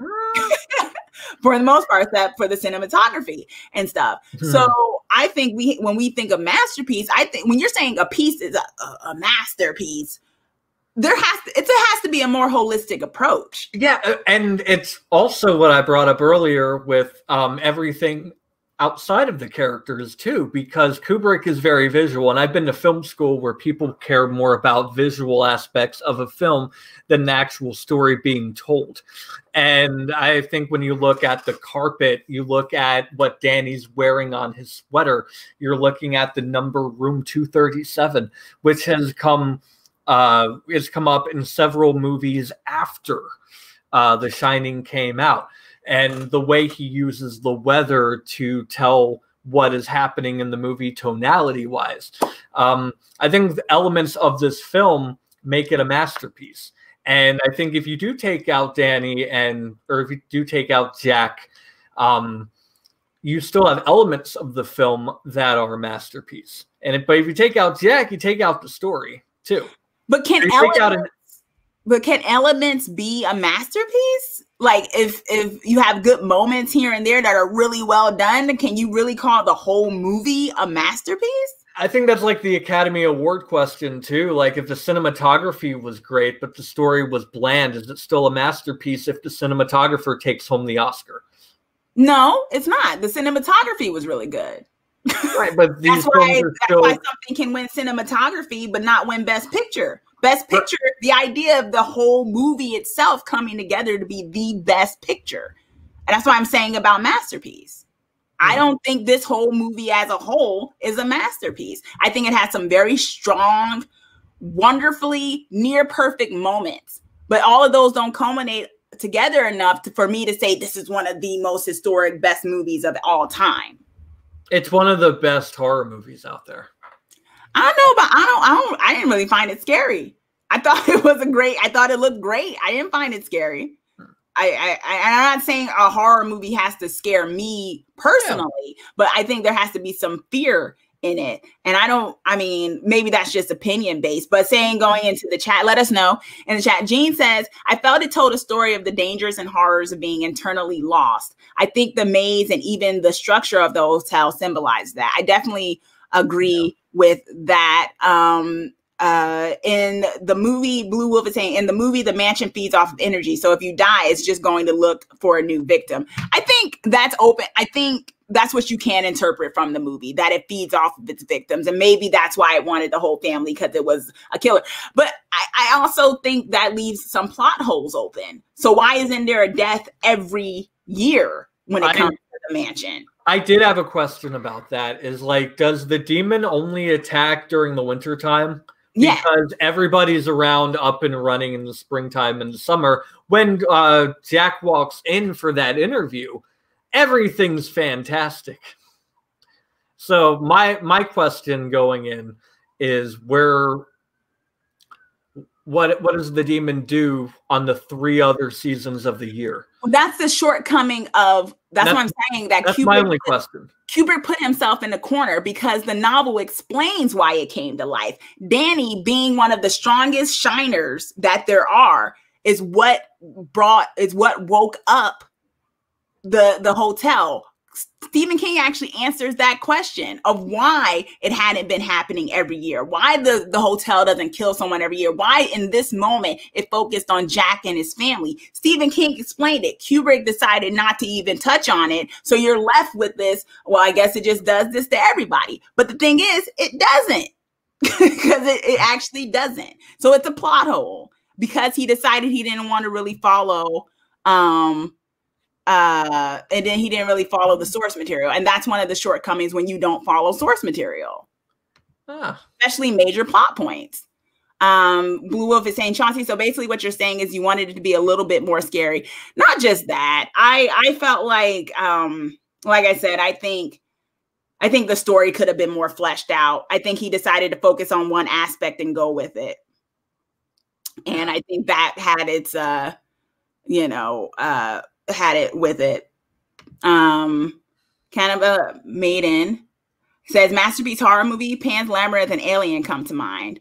for the most part, except for the cinematography and stuff. So I think when we think of masterpiece, I think when you're saying a piece is a masterpiece, it has to be a more holistic approach. Yeah, and it's also what I brought up earlier with everything outside of the characters too, because Kubrick is very visual, and I've been to film school where people care more about visual aspects of a film than the actual story being told. And I think when you look at the carpet, you look at what Danny's wearing on his sweater, you're looking at the number room 237, which has come up in several movies after The Shining came out. And the way he uses the weather to tell what is happening in the movie tonality-wise. I think the elements of this film make it a masterpiece. And I think if you do take out Danny or if you do take out Jack, you still have elements of the film that are a masterpiece. But if you take out Jack, you take out the story too. But can elements be a masterpiece? Like if you have good moments here and there that are really well done, can you really call the whole movie a masterpiece? I think that's like the Academy Award question too. Like if the cinematography was great, but the story was bland, is it still a masterpiece if the cinematographer takes home the Oscar? No, it's not. The cinematography was really good. Right, but that's why something can win cinematography but not win Best Picture. Best Picture, the idea of the whole movie itself coming together to be the best picture. And that's what I'm saying about masterpiece. I don't think this whole movie as a whole is a masterpiece. I think it has some very strong, wonderfully near perfect moments, but all of those don't culminate together enough for me to say this is one of the most historic best movies of all time. It's one of the best horror movies out there. I don't know, but I didn't really find it scary. I thought it looked great. I didn't find it scary. I'm not saying a horror movie has to scare me personally, but I think there has to be some fear in it. And maybe that's just opinion based, but going into the chat, let us know in the chat. Jean says, I felt it told a story of the dangers and horrors of being internally lost. I think the maze and even the structure of the hotel symbolized that. I definitely agree with that. In the movie, Blue Wolf is saying, in the movie, the mansion feeds off of energy. So if you die, it's just going to look for a new victim. I think that's open. I think that's what you can interpret from the movie, that it feeds off of its victims. And maybe that's why it wanted the whole family, because it was a killer. But I also think that leaves some plot holes open. So why isn't there a death every year when it comes to the mansion? I did have a question about that. Is like, does the demon only attack during the winter time? Because everybody's around up and running in the springtime and the summer. When Jack walks in for that interview, everything's fantastic. So my question going in is what does the demon do on the 3 other seasons of the year? That's the shortcoming of, that's what I'm saying. That's my only question. Kubrick put himself in the corner because the novel explains why it came to life. Danny, being one of the strongest shiners that there are, is what woke up the hotel. Stephen King actually answers that question of why it hadn't been happening every year, why the hotel doesn't kill someone every year, why in this moment it focused on Jack and his family. Stephen King explained it. Kubrick decided not to even touch on it. So you're left with this, well, I guess it just does this to everybody. But the thing is, it doesn't, because it actually doesn't. So it's a plot hole because he decided he didn't want to really follow and then he didn't really follow the source material. And that's one of the shortcomings when you don't follow source material, especially major plot points. Blue Wolf is saying, Chauncey, so basically what you're saying is you wanted it to be a little bit more scary. Not just that. I felt like I said, I think the story could have been more fleshed out. I think he decided to focus on one aspect and go with it. And I think that had its, had it with it. Kind of a maiden says masterpiece horror movie, Pan's Labyrinth and Alien come to mind.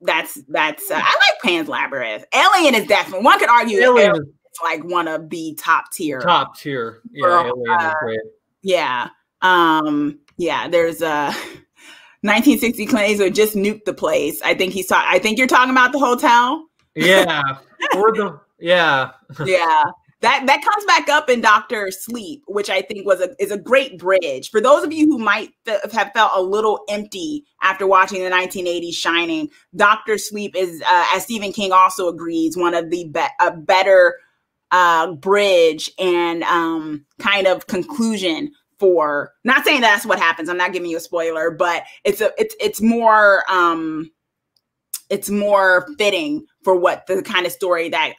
That's I like Pan's Labyrinth. Alien is definitely, one could argue Alien is like one of the top tier. Yeah, Alien is great. Yeah. There's 1960 Clint Eastwood just nuked the place. I think you're talking about the hotel. Yeah. Or the yeah. Yeah. That comes back up in Doctor Sleep, which I think is a great bridge for those of you who might have felt a little empty after watching the 1980s Shining. Doctor Sleep is, as Stephen King also agrees, one of the better bridge and kind of conclusion for. Not saying that's what happens. I'm not giving you a spoiler, but it's more fitting for what the kind of story that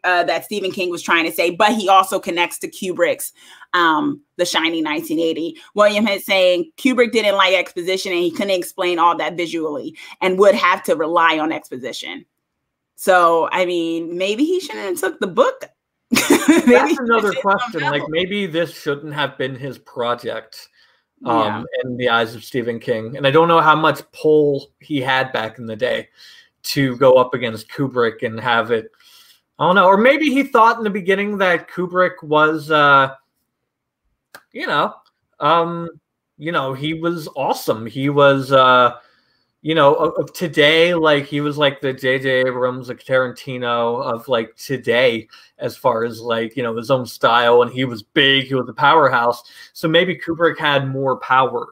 that Stephen King was trying to say, but he also connects to Kubrick's The Shining 1980. William is saying Kubrick didn't like exposition and he couldn't explain all that visually and would have to rely on exposition. So, I mean, maybe he shouldn't have took the book. That's another question. Like, maybe this shouldn't have been his project. In the eyes of Stephen King. And I don't know how much pull he had back in the day to go up against Kubrick and have it, I don't know. Or maybe he thought in the beginning that Kubrick was, he was awesome. He was, of today, like he was like the J.J. Abrams, like Tarantino of like today, as far as like, his own style, and he was big, he was a powerhouse. So maybe Kubrick had more power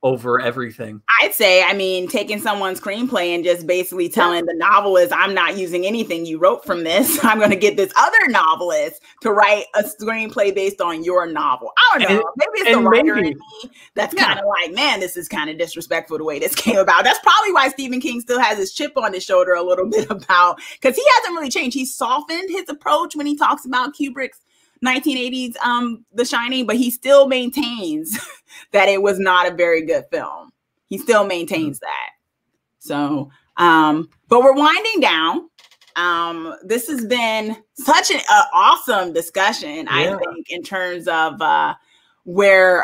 over everything. I'd say, I mean, taking someone's screenplay and just basically telling the novelist, I'm not using anything you wrote from this. I'm going to get this other novelist to write a screenplay based on your novel. I don't know. Maybe it's the writer in me that's kind of like, man, this is kind of disrespectful the way this came about. That's probably why Stephen King still has his chip on his shoulder a little bit about, because he hasn't really changed. He's softened his approach when he talks about Kubrick's 1980s The Shining, but he still maintains that it was not a very good film. He still maintains that. So, but we're winding down. This has been such an awesome discussion, I think, in terms of where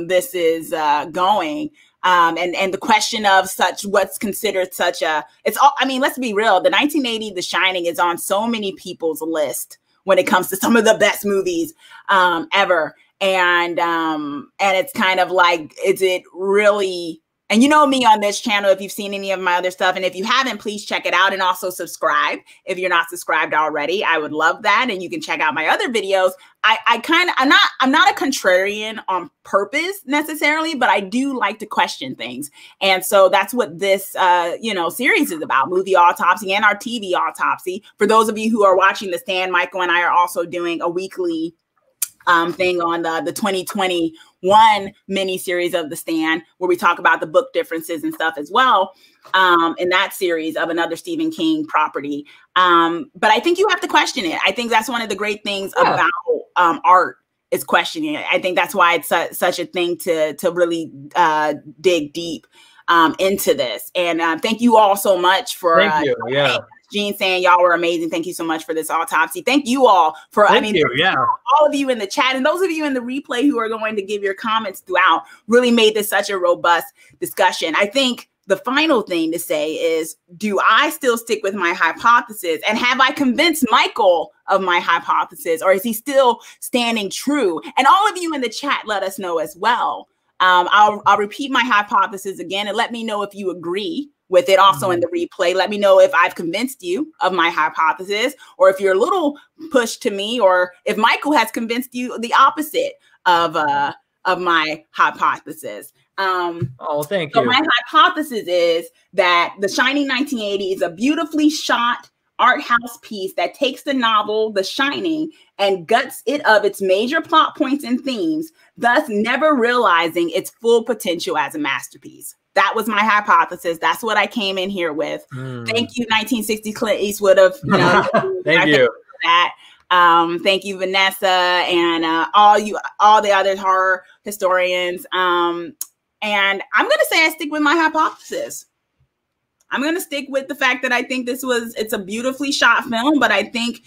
this is going. And the question of what's considered such a, let's be real. The 1980 The Shining is on so many people's list when it comes to some of the best movies ever. And it's kind of like, is it really, and you know me on this channel, if you've seen any of my other stuff, and if you haven't, please check it out and also subscribe. If you're not subscribed already, I would love that. And you can check out my other videos. I'm not a contrarian on purpose necessarily, but I do like to question things. And so that's what this, series is about, Movie Autopsy and our TV Autopsy. For those of you who are watching The Stand, Michael and I are also doing a weekly thing on the 2021 mini series of The Stand, where we talk about the book differences and stuff as well, in that series of another Stephen King property. But I think you have to question it. I think that's one of the great things about art, is questioning it. I think that's why it's such a thing to really dig deep into this. And thank you all so much for Jean saying y'all were amazing. Thank you so much for this autopsy. Thank you all for, all of you in the chat and those of you in the replay who are going to give your comments throughout really made this such a robust discussion. I think the final thing to say is, do I still stick with my hypothesis? And have I convinced Michael of my hypothesis, or is he still standing true? And all of you in the chat, let us know as well. I'll repeat my hypothesis again and let me know if you agree with it. Also in the replay, let me know if I've convinced you of my hypothesis, or if you're a little pushed to me, or if Michael has convinced you the opposite of my hypothesis. Thank you. So my hypothesis is that The Shining 1980 is a beautifully shot art house piece that takes the novel The Shining and guts it of its major plot points and themes, thus never realizing its full potential as a masterpiece. That was my hypothesis. That's what I came in here with. Thank you, 1960 Clint Eastwood of, thank you for that. Thank you, Vanessa, and all the other horror historians. And I'm going to say I stick with my hypothesis. I'm going to stick with the fact that I think it's a beautifully shot film, but I think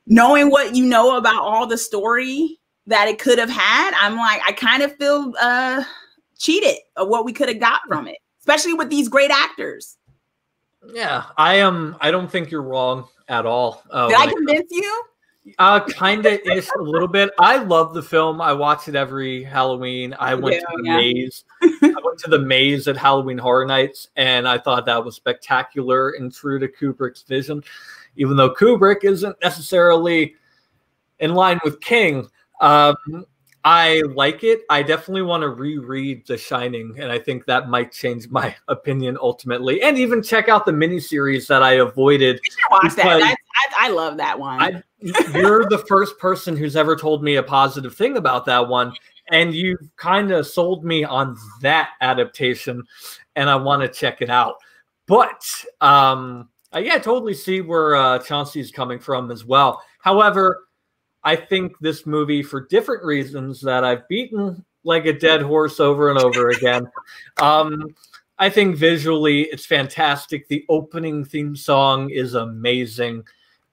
knowing what you know about all the story that it could have had, I'm like, I kind of feel cheated of what we could have got from it, especially with these great actors. Yeah, I don't think you're wrong at all. Did I convince you? Kind of ish a little bit. I love the film. I watch it every Halloween. I went to the maze. I went to the maze at Halloween Horror Nights, and I thought that was spectacular and true to Kubrick's vision. Even though Kubrick isn't necessarily in line with King, I like it. I definitely want to reread The Shining, and I think that might change my opinion ultimately. And even check out the miniseries that I avoided. You should watch that. I love that one. You're the first person who's ever told me a positive thing about that one, and you kind of sold me on that adaptation, and I want to check it out. But yeah, I totally see where Chauncey's coming from as well. However, I think this movie, for different reasons that I've beaten like a dead horse over and over again, I think visually it's fantastic. The opening theme song is amazing.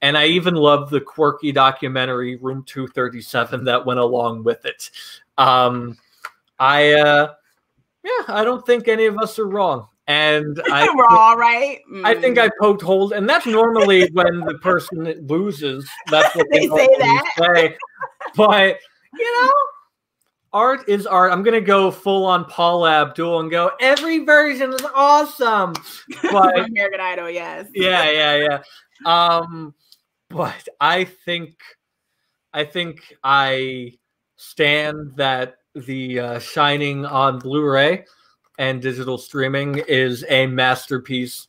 And I even love the quirky documentary Room 237 that went along with it. Yeah, I don't think any of us are wrong. And we're all right. I think I poked holes, and that's normally when the person loses. That's what they say. But you know, art is art. I'm gonna go full on Paul Abdul and go, every version is awesome. But American Idol, yes. Yeah. But I think I stand that the Shining on Blu-ray and digital streaming is a masterpiece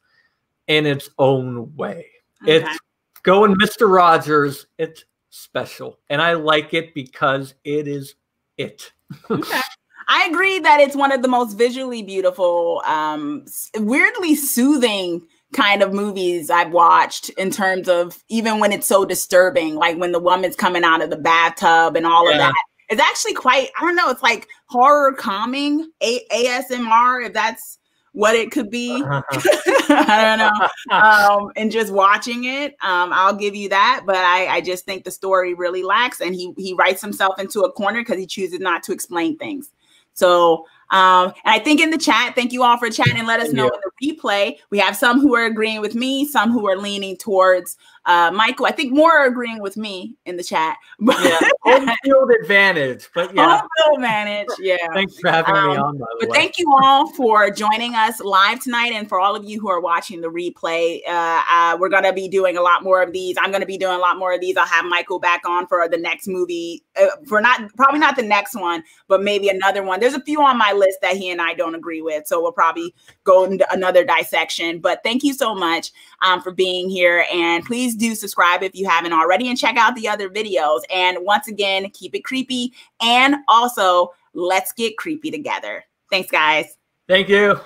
in its own way. Okay. It's going Mr. Rogers. It's special. And I like it because it is it. Okay. I agree that it's one of the most visually beautiful, weirdly soothing kind of movies I've watched, in terms of even when it's so disturbing, like when the woman's coming out of the bathtub and all of that. It's actually quite, I don't know, it's like horror calming, ASMR, if that's what it could be. I don't know. And just watching it, I'll give you that. But I just think the story really lacks, and he writes himself into a corner because he chooses not to explain things. So, and I think in the chat, thank you all for chatting, and let us know in the replay. We have some who are agreeing with me, some who are leaning towards Michael. I think more are agreeing with me in the chat. Home field advantage. But yeah, home field advantage. Yeah. Thanks for having me on. By the way. Thank you all for joining us live tonight, and for all of you who are watching the replay. We're gonna be doing a lot more of these. I'm gonna be doing a lot more of these. I'll have Michael back on for the next movie. Probably not the next one, but maybe another one. There's a few on my list that he and I don't agree with, so we'll probably go into another dissection. But thank you so much for being here, and please do subscribe if you haven't already, and check out the other videos. And once again, keep it creepy, and also let's get creepy together. Thanks, guys. Thank you.